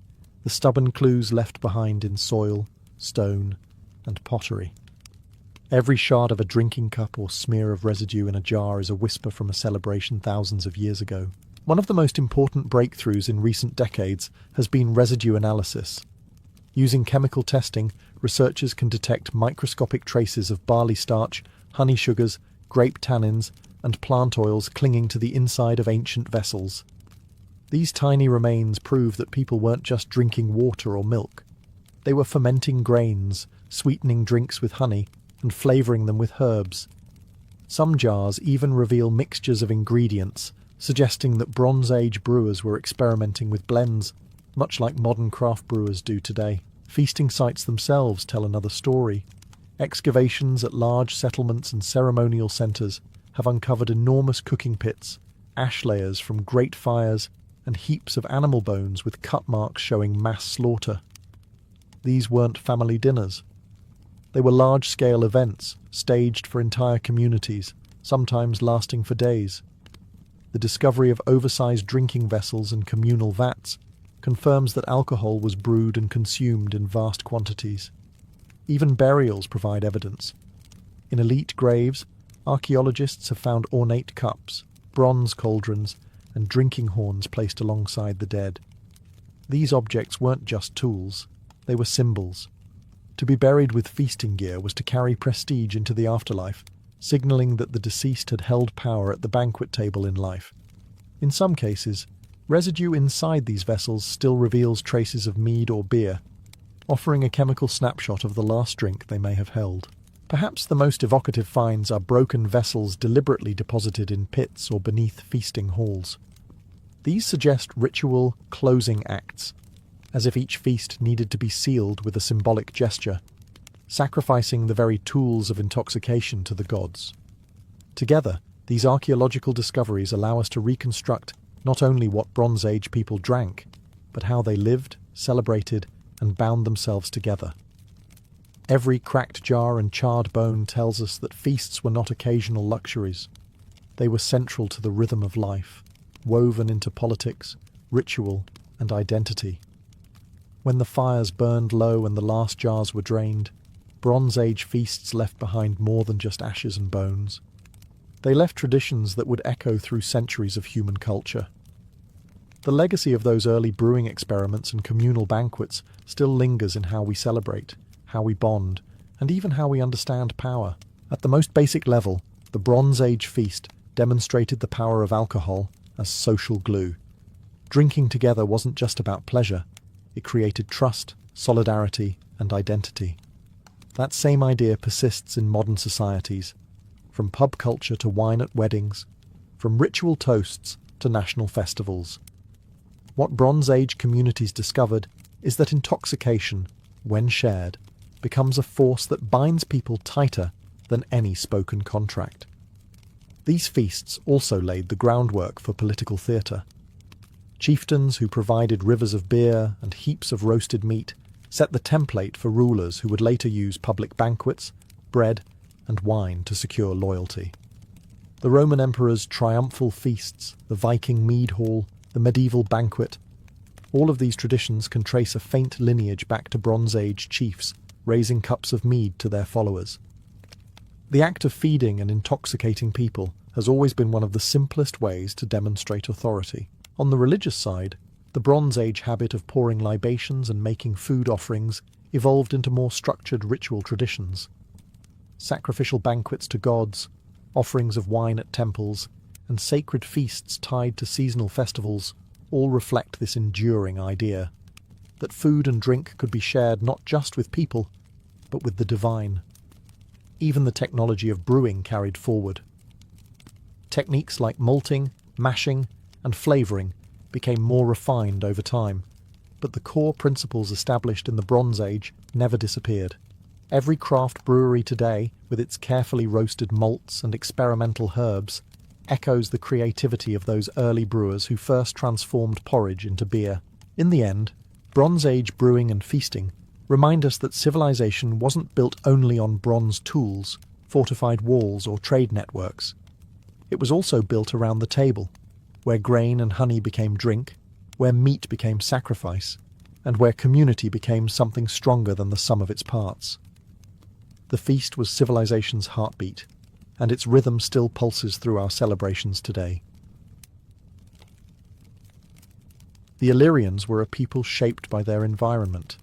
the stubborn clues left behind in soil, stone, and pottery. Every shard of a drinking cup or smear of residue in a jar is a whisper from a celebration thousands of years ago. One of the most important breakthroughs in recent decades has been residue analysis. Using chemical testing, researchers can detect microscopic traces of barley starch, honey sugars, grape tannins, and plant oils clinging to the inside of ancient vessels. These tiny remains prove that people weren't just drinking water or milk. They were fermenting grains, sweetening drinks with honey, and flavouring them with herbs. Some jars even reveal mixtures of ingredients, suggesting that Bronze Age brewers were experimenting with blends, much like modern craft brewers do today. Feasting sites themselves tell another story. Excavations at large settlements and ceremonial centres have uncovered enormous cooking pits, ash layers from great fires, and heaps of animal bones with cut marks showing mass slaughter. These weren't family dinners. They were large-scale events, staged for entire communities, sometimes lasting for days. The discovery of oversized drinking vessels and communal vats confirms that alcohol was brewed and consumed in vast quantities. Even burials provide evidence. In elite graves, archaeologists have found ornate cups, bronze cauldrons, and drinking horns placed alongside the dead. These objects weren't just tools, they were symbols. To be buried with feasting gear was to carry prestige into the afterlife, signalling that the deceased had held power at the banquet table in life. In some cases, residue inside these vessels still reveals traces of mead or beer, offering a chemical snapshot of the last drink they may have held. Perhaps the most evocative finds are broken vessels deliberately deposited in pits or beneath feasting halls. These suggest ritual closing acts, as if each feast needed to be sealed with a symbolic gesture, sacrificing the very tools of intoxication to the gods. Together, these archaeological discoveries allow us to reconstruct not only what Bronze Age people drank, but how they lived, celebrated, and bound themselves together. Every cracked jar and charred bone tells us that feasts were not occasional luxuries. They were central to the rhythm of life, woven into politics, ritual, and identity. When the fires burned low and the last jars were drained, Bronze Age feasts left behind more than just ashes and bones. They left traditions that would echo through centuries of human culture. The legacy of those early brewing experiments and communal banquets still lingers in how we celebrate, how we bond, and even how we understand power. At the most basic level, the Bronze Age feast demonstrated the power of alcohol as social glue. Drinking together wasn't just about pleasure. It created trust, solidarity, and identity. That same idea persists in modern societies, from pub culture to wine at weddings, from ritual toasts to national festivals. What Bronze Age communities discovered is that intoxication, when shared, becomes a force that binds people tighter than any spoken contract. These feasts also laid the groundwork for political theatre. Chieftains who provided rivers of beer and heaps of roasted meat set the template for rulers who would later use public banquets, bread, and wine to secure loyalty. The Roman emperor's triumphal feasts, the Viking mead hall, the medieval banquet, all of these traditions can trace a faint lineage back to Bronze Age chiefs raising cups of mead to their followers. The act of feeding and intoxicating people has always been one of the simplest ways to demonstrate authority. On the religious side, the Bronze Age habit of pouring libations and making food offerings evolved into more structured ritual traditions. Sacrificial banquets to gods, offerings of wine at temples, and sacred feasts tied to seasonal festivals all reflect this enduring idea that food and drink could be shared not just with people, but with the divine. Even the technology of brewing carried forward. Techniques like malting, mashing, and flavouring became more refined over time, but the core principles established in the Bronze Age never disappeared. Every craft brewery today, with its carefully roasted malts and experimental herbs, echoes the creativity of those early brewers who first transformed porridge into beer. In the end, Bronze Age brewing and feasting remind us that civilization wasn't built only on bronze tools, fortified walls, or trade networks. It was also built around the table, where grain and honey became drink, where meat became sacrifice, and where community became something stronger than the sum of its parts. The feast was civilization's heartbeat, and its rhythm still pulses through our celebrations today. The Illyrians were a people shaped by their environment.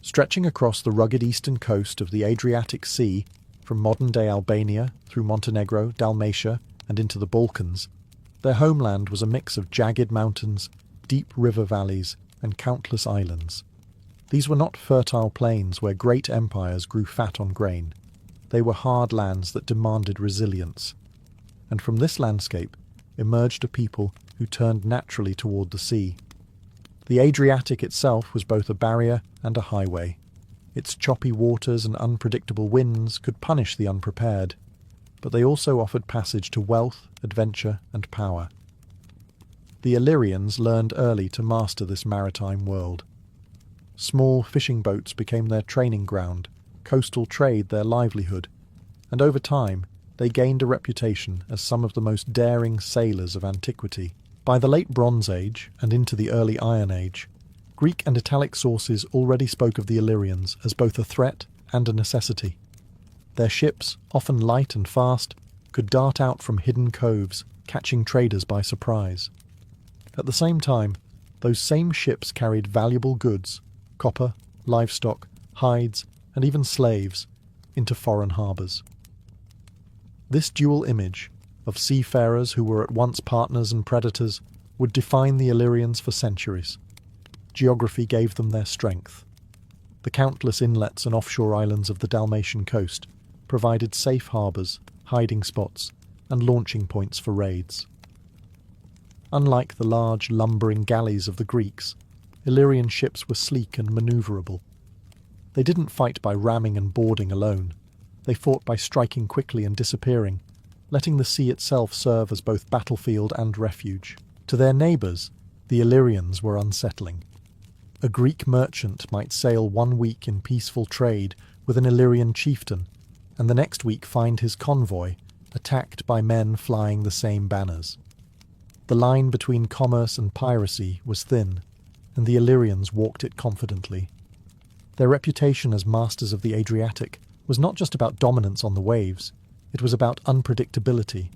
Stretching across the rugged eastern coast of the Adriatic Sea, from modern-day Albania through Montenegro, Dalmatia, and into the Balkans, their homeland was a mix of jagged mountains, deep river valleys, and countless islands. These were not fertile plains where great empires grew fat on grain. They were hard lands that demanded resilience. And from this landscape emerged a people who turned naturally toward the sea. The Adriatic itself was both a barrier and a highway. Its choppy waters and unpredictable winds could punish the unprepared, but they also offered passage to wealth, adventure, and power. The Illyrians learned early to master this maritime world. Small fishing boats became their training ground, coastal trade their livelihood, and over time they gained a reputation as some of the most daring sailors of antiquity. By the late Bronze Age and into the early Iron Age, Greek and Italic sources already spoke of the Illyrians as both a threat and a necessity. Their ships, often light and fast, could dart out from hidden coves, catching traders by surprise. At the same time, those same ships carried valuable goods, copper, livestock, hides, and even slaves, into foreign harbours. This dual image, of seafarers who were at once partners and predators, would define the Illyrians for centuries. Geography gave them their strength. The countless inlets and offshore islands of the Dalmatian coast provided safe harbours, hiding spots, and launching points for raids. Unlike the large, lumbering galleys of the Greeks, Illyrian ships were sleek and manoeuvrable. They didn't fight by ramming and boarding alone. They fought by striking quickly and disappearing, letting the sea itself serve as both battlefield and refuge. To their neighbours, the Illyrians were unsettling. A Greek merchant might sail 1 week in peaceful trade with an Illyrian chieftain, and the next week find his convoy attacked by men flying the same banners. The line between commerce and piracy was thin, and the Illyrians walked it confidently. Their reputation as masters of the Adriatic was not just about dominance on the waves, it was about unpredictability.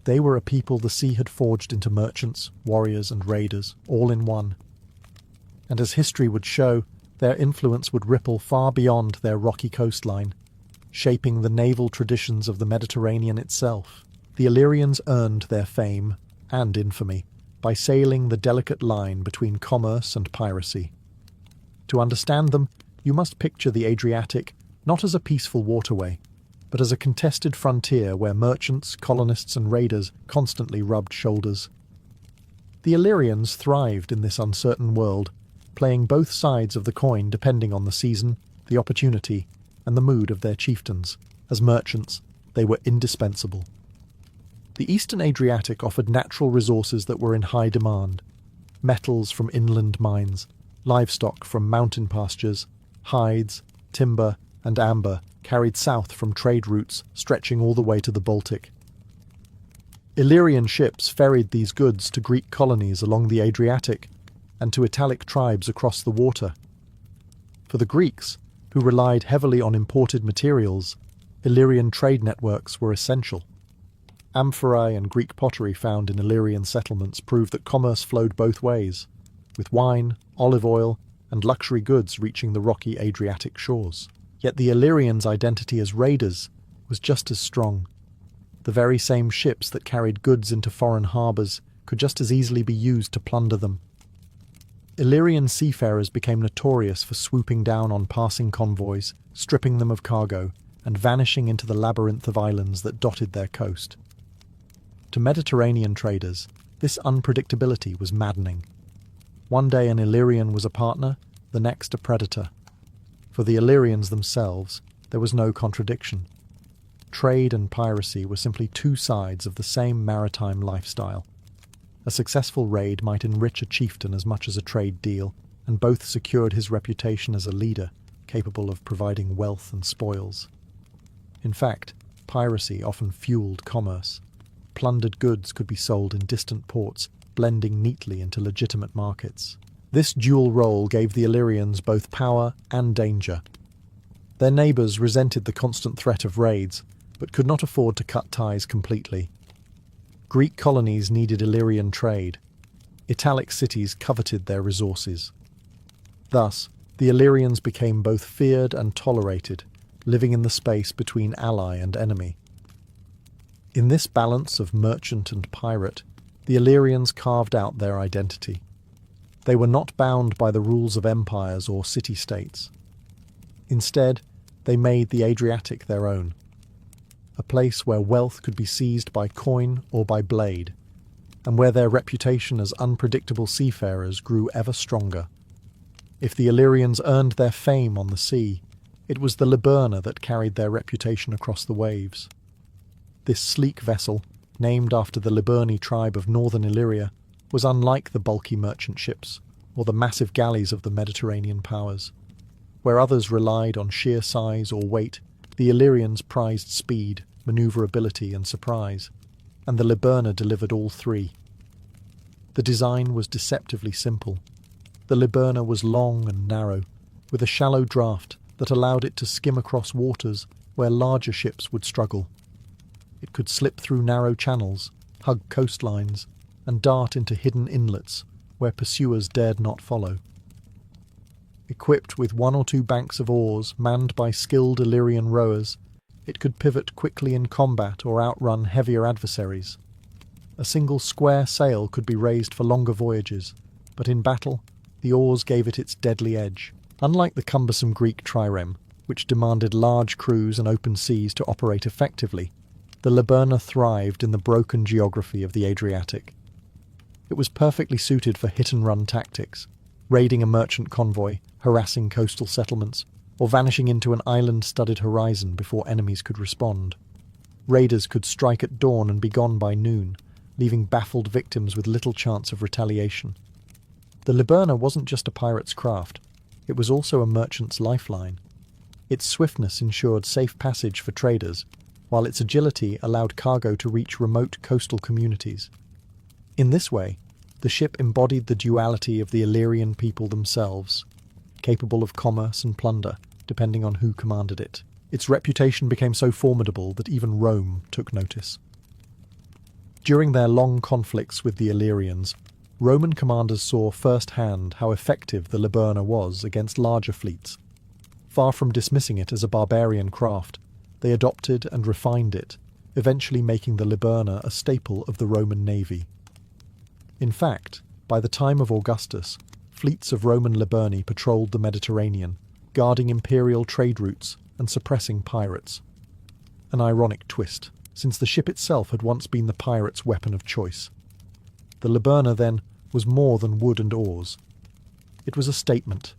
They were a people the sea had forged into merchants, warriors, and raiders, all in one. And as history would show, their influence would ripple far beyond their rocky coastline, shaping the naval traditions of the Mediterranean itself. The Illyrians earned their fame and infamy by sailing the delicate line between commerce and piracy. To understand them, you must picture the Adriatic not as a peaceful waterway, but as a contested frontier where merchants, colonists, and raiders constantly rubbed shoulders. The Illyrians thrived in this uncertain world, playing both sides of the coin depending on the season, the opportunity, and the mood of their chieftains. As merchants, they were indispensable. The eastern Adriatic offered natural resources that were in high demand: metals from inland mines, livestock from mountain pastures, hides, timber, and amber carried south from trade routes stretching all the way to the Baltic. Illyrian ships ferried these goods to Greek colonies along the Adriatic and to Italic tribes across the water. For the Greeks, who relied heavily on imported materials, Illyrian trade networks were essential. Amphorae and Greek pottery found in Illyrian settlements prove that commerce flowed both ways, with wine, olive oil, and luxury goods reaching the rocky Adriatic shores. Yet the Illyrians' identity as raiders was just as strong. The very same ships that carried goods into foreign harbours could just as easily be used to plunder them. Illyrian seafarers became notorious for swooping down on passing convoys, stripping them of cargo, and vanishing into the labyrinth of islands that dotted their coast. To Mediterranean traders, this unpredictability was maddening. One day an Illyrian was a partner, the next a predator. For the Illyrians themselves, there was no contradiction. Trade and piracy were simply two sides of the same maritime lifestyle. A successful raid might enrich a chieftain as much as a trade deal, and both secured his reputation as a leader, capable of providing wealth and spoils. In fact, piracy often fueled commerce. Plundered goods could be sold in distant ports, blending neatly into legitimate markets. This dual role gave the Illyrians both power and danger. Their neighbours resented the constant threat of raids, but could not afford to cut ties completely. Greek colonies needed Illyrian trade. Italic cities coveted their resources. Thus, the Illyrians became both feared and tolerated, living in the space between ally and enemy. In this balance of merchant and pirate, the Illyrians carved out their identity. They were not bound by the rules of empires or city-states. Instead, they made the Adriatic their own, a place where wealth could be seized by coin or by blade, and where their reputation as unpredictable seafarers grew ever stronger. If the Illyrians earned their fame on the sea, it was the Liburna that carried their reputation across the waves. This sleek vessel, named after the Liburni tribe of northern Illyria, was unlike the bulky merchant ships or the massive galleys of the Mediterranean powers. Where others relied on sheer size or weight, the Illyrians prized speed, maneuverability, and surprise, and the Liburna delivered all three. The design was deceptively simple. The Liburna was long and narrow, with a shallow draft that allowed it to skim across waters where larger ships would struggle. It could slip through narrow channels, hug coastlines, and dart into hidden inlets where pursuers dared not follow. Equipped with one or two banks of oars manned by skilled Illyrian rowers, it could pivot quickly in combat or outrun heavier adversaries. A single square sail could be raised for longer voyages, but in battle, the oars gave it its deadly edge. Unlike the cumbersome Greek trireme, which demanded large crews and open seas to operate effectively, the Liburna thrived in the broken geography of the Adriatic. It was perfectly suited for hit-and-run tactics, raiding a merchant convoy, harassing coastal settlements, or vanishing into an island-studded horizon before enemies could respond. Raiders could strike at dawn and be gone by noon, leaving baffled victims with little chance of retaliation. The Liburna wasn't just a pirate's craft, it was also a merchant's lifeline. Its swiftness ensured safe passage for traders, while its agility allowed cargo to reach remote coastal communities. In this way, the ship embodied the duality of the Illyrian people themselves, capable of commerce and plunder, depending on who commanded it. Its reputation became so formidable that even Rome took notice. During their long conflicts with the Illyrians, Roman commanders saw firsthand how effective the Liburna was against larger fleets. Far from dismissing it as a barbarian craft, they adopted and refined it, eventually making the Liburna a staple of the Roman navy. In fact, by the time of Augustus, fleets of Roman Liburni patrolled the Mediterranean, guarding imperial trade routes and suppressing pirates. An ironic twist, since the ship itself had once been the pirate's weapon of choice. The Liburna, then, was more than wood and oars. It was a statement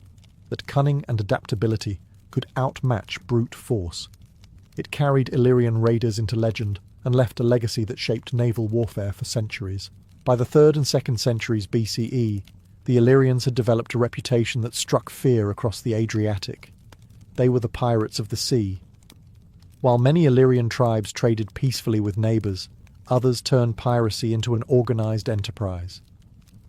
that cunning and adaptability could outmatch brute force. It carried Illyrian raiders into legend and left a legacy that shaped naval warfare for centuries. By the 3rd and 2nd centuries BCE, The Illyrians had developed a reputation that struck fear across the Adriatic. They were the pirates of the sea. While many Illyrian tribes traded peacefully with neighbours, others turned piracy into an organised enterprise.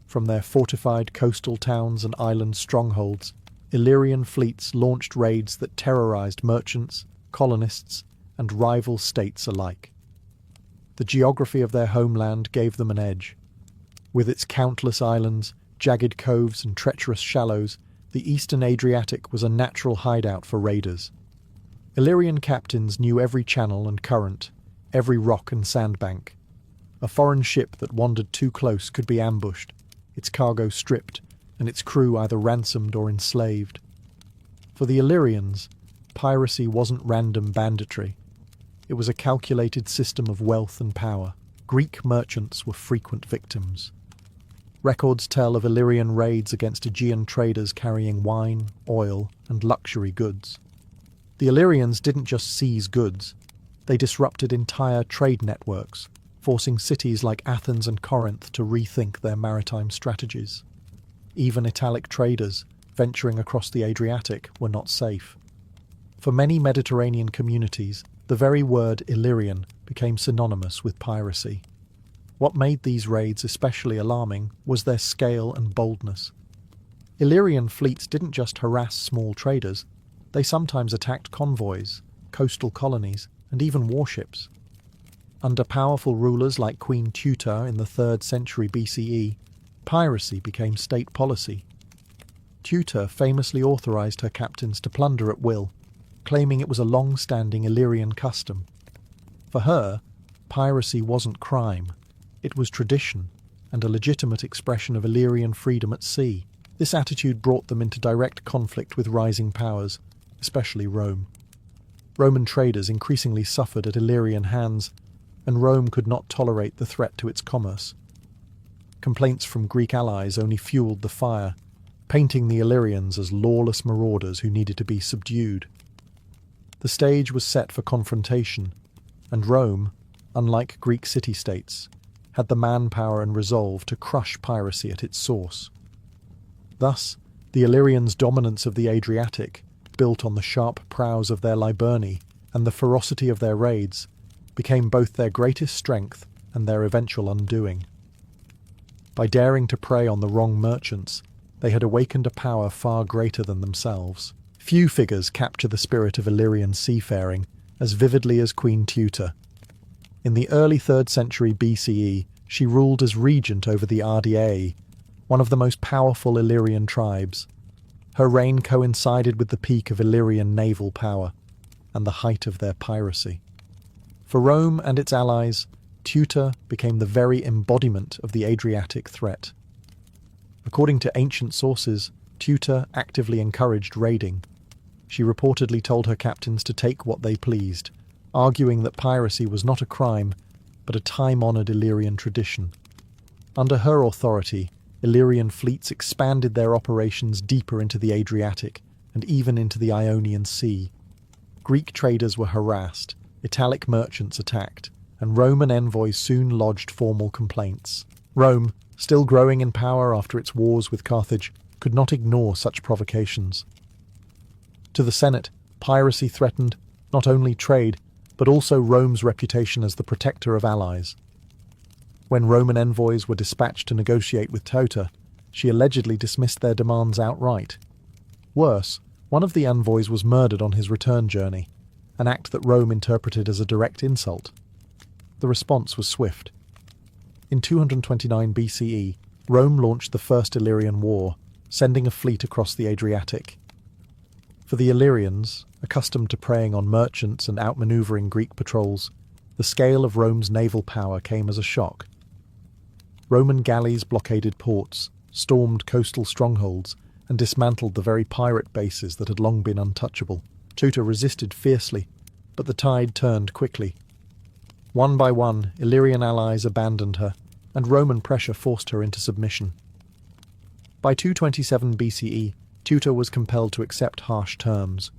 From their fortified coastal towns and island strongholds, Illyrian fleets launched raids that terrorised merchants, colonists, and rival states alike. The geography of their homeland gave them an edge. With its countless islands, jagged coves and treacherous shallows, the eastern Adriatic was a natural hideout for raiders. Illyrian captains knew every channel and current, every rock and sandbank. A foreign ship that wandered too close could be ambushed, its cargo stripped, and its crew either ransomed or enslaved. For the Illyrians, piracy wasn't random banditry. It was a calculated system of wealth and power. Greek merchants were frequent victims. Records tell of Illyrian raids against Aegean traders carrying wine, oil, and luxury goods. The Illyrians didn't just seize goods, they disrupted entire trade networks, forcing cities like Athens and Corinth to rethink their maritime strategies. Even Italic traders, venturing across the Adriatic, were not safe. For many Mediterranean communities, the very word Illyrian became synonymous with piracy. What made these raids especially alarming was their scale and boldness. Illyrian fleets didn't just harass small traders, they sometimes attacked convoys, coastal colonies, and even warships. Under powerful rulers like Queen Tuta in the 3rd century BCE, piracy became state policy. Tuta famously authorized her captains to plunder at will, claiming it was a long-standing Illyrian custom. For her, piracy wasn't crime, it was tradition, and a legitimate expression of Illyrian freedom at sea. This attitude brought them into direct conflict with rising powers, especially Rome. Roman traders increasingly suffered at Illyrian hands, and Rome could not tolerate the threat to its commerce. Complaints from Greek allies only fueled the fire, painting the Illyrians as lawless marauders who needed to be subdued. The stage was set for confrontation, and Rome, unlike Greek city-states, had the manpower and resolve to crush piracy at its source. Thus, the Illyrians' dominance of the Adriatic, built on the sharp prows of their Liburni and the ferocity of their raids, became both their greatest strength and their eventual undoing. By daring to prey on the wrong merchants, they had awakened a power far greater than themselves. Few figures capture the spirit of Illyrian seafaring as vividly as Queen Tuta. In the early 3rd century BCE, she ruled as regent over the Ardeaei, one of the most powerful Illyrian tribes. Her reign coincided with the peak of Illyrian naval power and the height of their piracy. For Rome and its allies, Tuta became the very embodiment of the Adriatic threat. According to ancient sources, Tuta actively encouraged raiding. She reportedly told her captains to take what they pleased, arguing that piracy was not a crime, but a time-honoured Illyrian tradition. Under her authority, Illyrian fleets expanded their operations deeper into the Adriatic and even into the Ionian Sea. Greek traders were harassed, Italic merchants attacked, and Roman envoys soon lodged formal complaints. Rome, still growing in power after its wars with Carthage, could not ignore such provocations. To the Senate, piracy threatened not only trade, but also Rome's reputation as the protector of allies. When Roman envoys were dispatched to negotiate with Tuta, she allegedly dismissed their demands outright. Worse, one of the envoys was murdered on his return journey, an act that Rome interpreted as a direct insult. The response was swift. In 229 BCE, Rome launched the First Illyrian War, sending a fleet across the Adriatic. For the Illyrians, accustomed to preying on merchants and outmanoeuvring Greek patrols, the scale of Rome's naval power came as a shock. Roman galleys blockaded ports, stormed coastal strongholds, and dismantled the very pirate bases that had long been untouchable. Tuta resisted fiercely, but the tide turned quickly. One by one, Illyrian allies abandoned her, and Roman pressure forced her into submission. By 227 BCE, Tuta was compelled to accept harsh terms.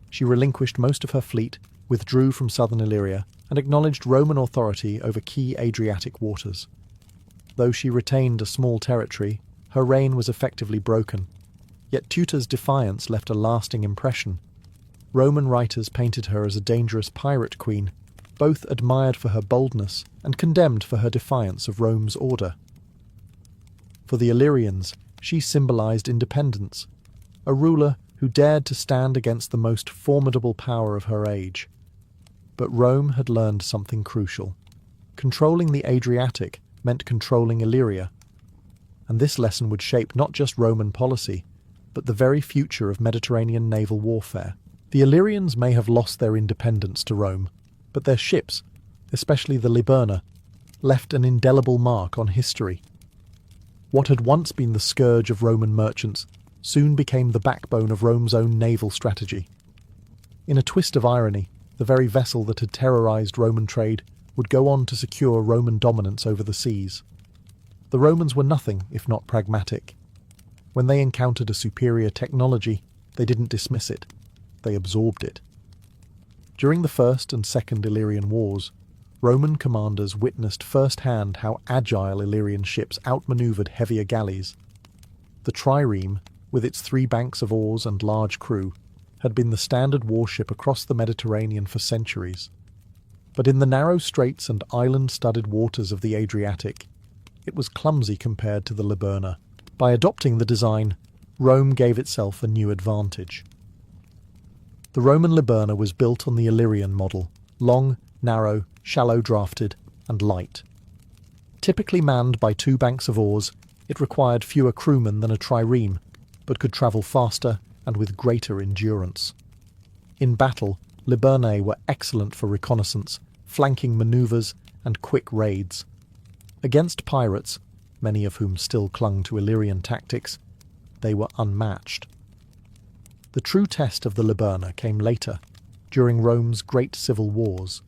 She relinquished most of her fleet, withdrew from southern Illyria, and acknowledged Roman authority over key Adriatic waters. Though she retained a small territory, her reign was effectively broken. Yet Tuta's defiance left a lasting impression. Roman writers painted her as a dangerous pirate queen, both admired for her boldness and condemned for her defiance of Rome's order. For the Illyrians, she symbolized independence, a ruler who dared to stand against the most formidable power of her age. But Rome had learned something crucial. Controlling the Adriatic meant controlling Illyria, and this lesson would shape not just Roman policy, but the very future of Mediterranean naval warfare. The Illyrians may have lost their independence to Rome, but their ships, especially the Liburna, left an indelible mark on history. What had once been the scourge of Roman merchants soon became the backbone of Rome's own naval strategy. In a twist of irony, the very vessel that had terrorized Roman trade would go on to secure Roman dominance over the seas. The Romans were nothing if not pragmatic. When they encountered a superior technology, they didn't dismiss it, they absorbed it. During the First and Second Illyrian Wars, Roman commanders witnessed firsthand how agile Illyrian ships outmaneuvered heavier galleys. The trireme, with its 3 banks of oars and large crew, had been the standard warship across the Mediterranean for centuries. But in the narrow straits and island-studded waters of the Adriatic, it was clumsy compared to the Liburna. By adopting the design, Rome gave itself a new advantage. The Roman Liburna was built on the Illyrian model, long, narrow, shallow-drafted, and light. Typically manned by 2 banks of oars, it required fewer crewmen than a trireme, but could travel faster and with greater endurance. In battle, Liburnae were excellent for reconnaissance, flanking manoeuvres, and quick raids. Against pirates, many of whom still clung to Illyrian tactics, they were unmatched. The true test of the Liburna came later, during Rome's great civil wars.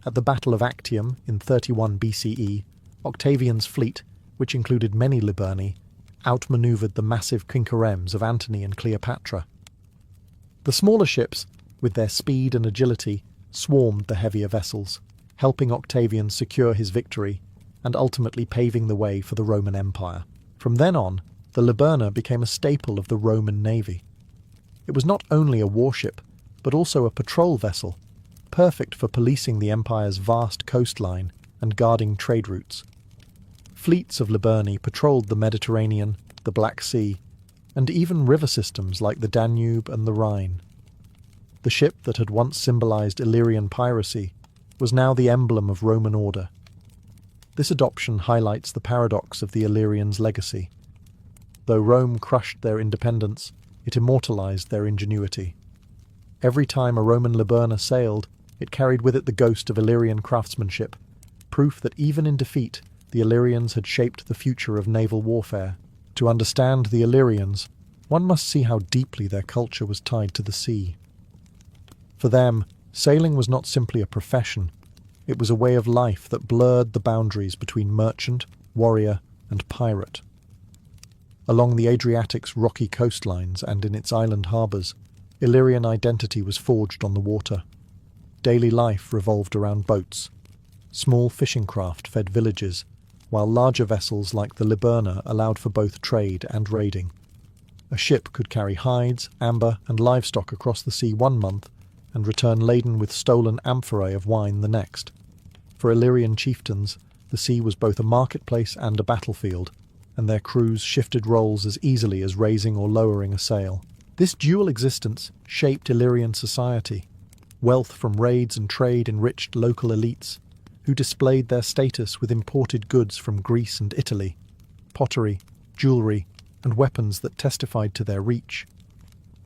At the Battle of Actium in 31 BCE, Octavian's fleet, which included many Liburni, outmaneuvered the massive quinqueremes of Antony and Cleopatra. The smaller ships, with their speed and agility, swarmed the heavier vessels, helping Octavian secure his victory and ultimately paving the way for the Roman Empire. From then on, the Liburna became a staple of the Roman navy. It was not only a warship, but also a patrol vessel, perfect for policing the empire's vast coastline and guarding trade routes. Fleets of Liburni patrolled the Mediterranean, the Black Sea, and even river systems like the Danube and the Rhine. The ship that had once symbolized Illyrian piracy was now the emblem of Roman order. This adoption highlights the paradox of the Illyrians' legacy. Though Rome crushed their independence, it immortalized their ingenuity. Every time a Roman Liburna sailed, it carried with it the ghost of Illyrian craftsmanship, proof that even in defeat, the Illyrians had shaped the future of naval warfare. To understand the Illyrians, one must see how deeply their culture was tied to the sea. For them, sailing was not simply a profession, it was a way of life that blurred the boundaries between merchant, warrior, and pirate. Along the Adriatic's rocky coastlines and in its island harbours, Illyrian identity was forged on the water. Daily life revolved around boats. Small fishing craft fed villages, while larger vessels like the Liburna allowed for both trade and raiding. A ship could carry hides, amber, and livestock across the sea one month and return laden with stolen amphorae of wine the next. For Illyrian chieftains, the sea was both a marketplace and a battlefield, and their crews shifted roles as easily as raising or lowering a sail. This dual existence shaped Illyrian society. Wealth from raids and trade enriched local elites, who displayed their status with imported goods from Greece and Italy, pottery, jewellery, and weapons that testified to their reach.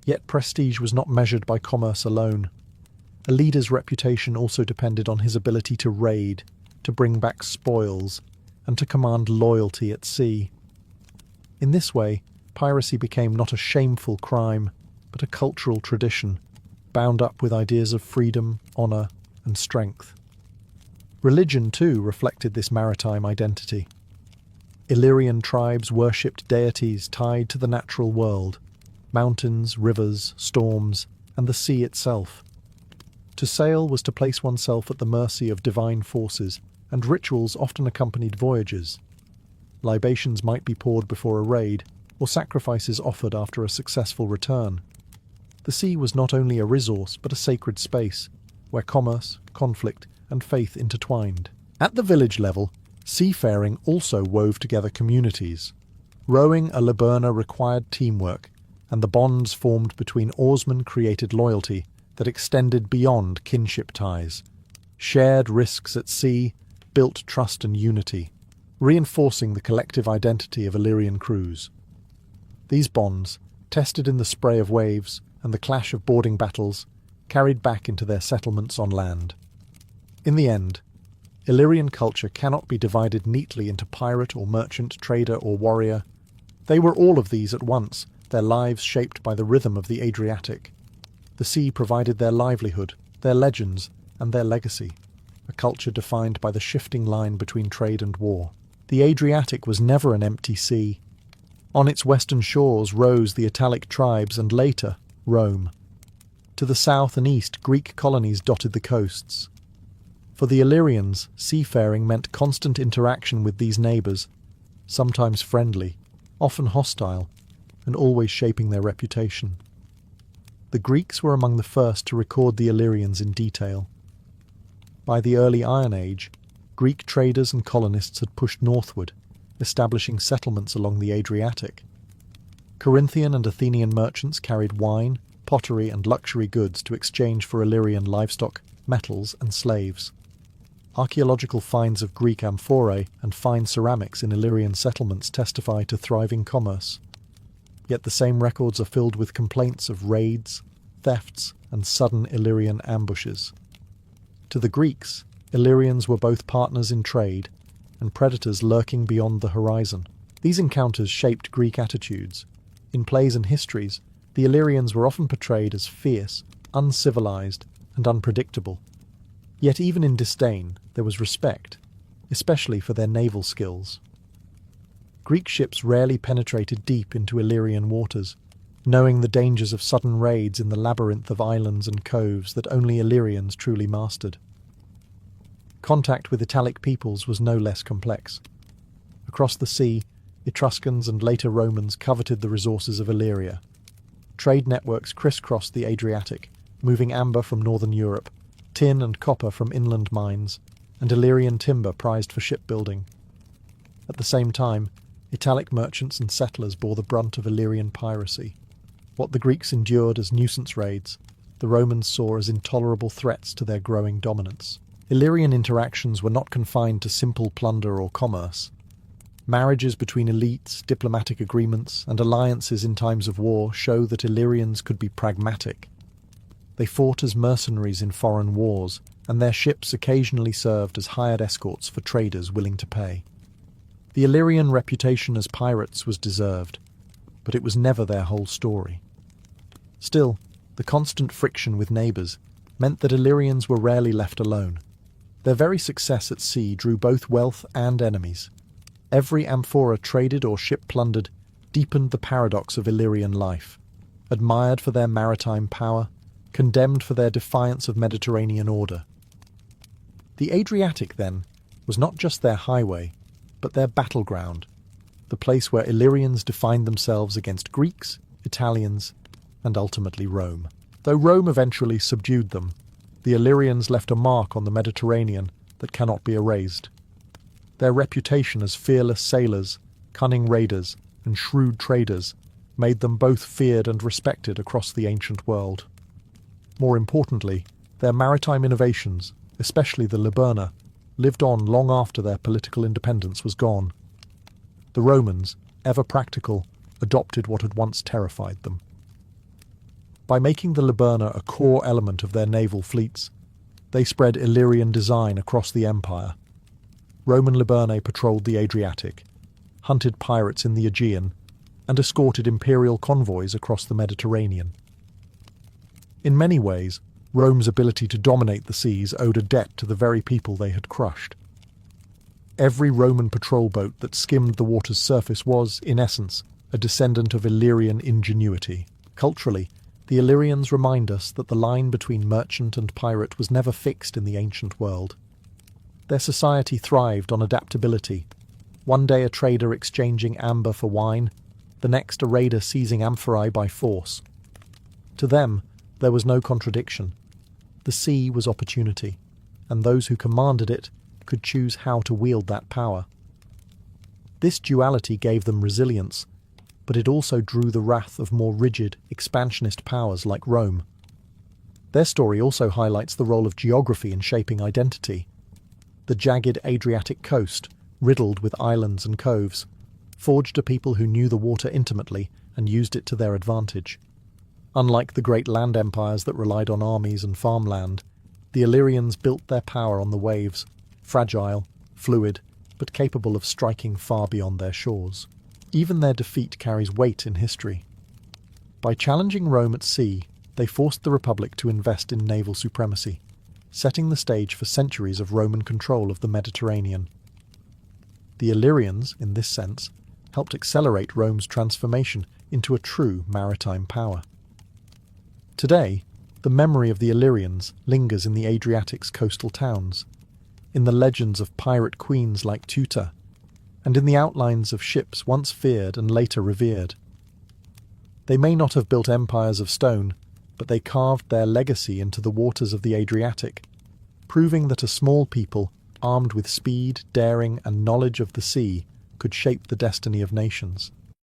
Yet prestige was not measured by commerce alone. A leader's reputation also depended on his ability to raid, to bring back spoils, and to command loyalty at sea. In this way, piracy became not a shameful crime, but a cultural tradition, bound up with ideas of freedom, honour, and strength. Religion, too, reflected this maritime identity. Illyrian tribes worshipped deities tied to the natural world, mountains, rivers, storms, and the sea itself. To sail was to place oneself at the mercy of divine forces, and rituals often accompanied voyages. libations might be poured before a raid, or sacrifices offered after a successful return. The sea was not only a resource but a sacred space, where commerce, conflict, and faith intertwined. At the village level, seafaring also wove together communities. Rowing a Liburna required teamwork, and the bonds formed between oarsmen created loyalty that extended beyond kinship ties. Shared risks at sea built trust and unity, reinforcing the collective identity of Illyrian crews. These bonds, tested in the spray of waves and the clash of boarding battles, carried back into their settlements on land. In the end, Illyrian culture cannot be divided neatly into pirate or merchant, trader or warrior. They were all of these at once, their lives shaped by the rhythm of the Adriatic. The sea provided their livelihood, their legends, and their legacy, a culture defined by the shifting line between trade and war. The Adriatic was never an empty sea. On its western shores rose the Italic tribes and later, Rome. To the south and east, Greek colonies dotted the coasts. For the Illyrians, seafaring meant constant interaction with these neighbours, sometimes friendly, often hostile, and always shaping their reputation. The Greeks were among the first to record the Illyrians in detail. By the early Iron Age, Greek traders and colonists had pushed northward, establishing settlements along the Adriatic. Corinthian and Athenian merchants carried wine, pottery and luxury goods to exchange for Illyrian livestock, metals and slaves. Archaeological finds of Greek amphorae and fine ceramics in Illyrian settlements testify to thriving commerce. Yet the same records are filled with complaints of raids, thefts, and sudden Illyrian ambushes. To the Greeks, Illyrians were both partners in trade and predators lurking beyond the horizon. These encounters shaped Greek attitudes. In plays and histories, the Illyrians were often portrayed as fierce, uncivilized, and unpredictable. Yet even in disdain, there was respect, especially for their naval skills. Greek ships rarely penetrated deep into Illyrian waters, knowing the dangers of sudden raids in the labyrinth of islands and coves that only Illyrians truly mastered. Contact with Italic peoples was no less complex. Across the sea, Etruscans and later Romans coveted the resources of Illyria. Trade networks crisscrossed the Adriatic, moving amber from northern Europe, tin and copper from inland mines, and Illyrian timber prized for shipbuilding. At the same time, Italic merchants and settlers bore the brunt of Illyrian piracy. What the Greeks endured as nuisance raids, the Romans saw as intolerable threats to their growing dominance. Illyrian interactions were not confined to simple plunder or commerce. Marriages between elites, diplomatic agreements, and alliances in times of war show that Illyrians could be pragmatic. They fought as mercenaries in foreign wars, and their ships occasionally served as hired escorts for traders willing to pay. The Illyrian reputation as pirates was deserved, but it was never their whole story. Still, the constant friction with neighbours meant that Illyrians were rarely left alone. Their very success at sea drew both wealth and enemies. Every amphora traded or ship plundered deepened the paradox of Illyrian life. Admired for their maritime power, condemned for their defiance of Mediterranean order. The Adriatic, then, was not just their highway, but their battleground, the place where Illyrians defined themselves against Greeks, Italians, and ultimately Rome. Though Rome eventually subdued them, the Illyrians left a mark on the Mediterranean that cannot be erased. Their reputation as fearless sailors, cunning raiders, and shrewd traders made them both feared and respected across the ancient world. More importantly, their maritime innovations, especially the Liburna, lived on long after their political independence was gone. The Romans, ever practical, adopted what had once terrified them. By making the Liburna a core element of their naval fleets, they spread Illyrian design across the empire. Roman Liburnae patrolled the Adriatic, hunted pirates in the Aegean, and escorted imperial convoys across the Mediterranean. In many ways, Rome's ability to dominate the seas owed a debt to the very people they had crushed. Every Roman patrol boat that skimmed the water's surface was, in essence, a descendant of Illyrian ingenuity. Culturally, the Illyrians remind us that the line between merchant and pirate was never fixed in the ancient world. Their society thrived on adaptability. One day a trader exchanging amber for wine, the next a raider seizing amphorae by force. To them, there was no contradiction. The sea was opportunity, and those who commanded it could choose how to wield that power. This duality gave them resilience, but it also drew the wrath of more rigid, expansionist powers like Rome. Their story also highlights the role of geography in shaping identity. The jagged Adriatic coast, riddled with islands and coves, forged a people who knew the water intimately and used it to their advantage. Unlike the great land empires that relied on armies and farmland, the Illyrians built their power on the waves, fragile, fluid, but capable of striking far beyond their shores. Even their defeat carries weight in history. By challenging Rome at sea, they forced the Republic to invest in naval supremacy, setting the stage for centuries of Roman control of the Mediterranean. The Illyrians, in this sense, helped accelerate Rome's transformation into a true maritime power. Today, the memory of the Illyrians lingers in the Adriatic's coastal towns, in the legends of pirate queens like Tuta, and in the outlines of ships once feared and later revered. They may not have built empires of stone, but they carved their legacy into the waters of the Adriatic, proving that a small people, armed with speed, daring, and knowledge of the sea, could shape the destiny of nations.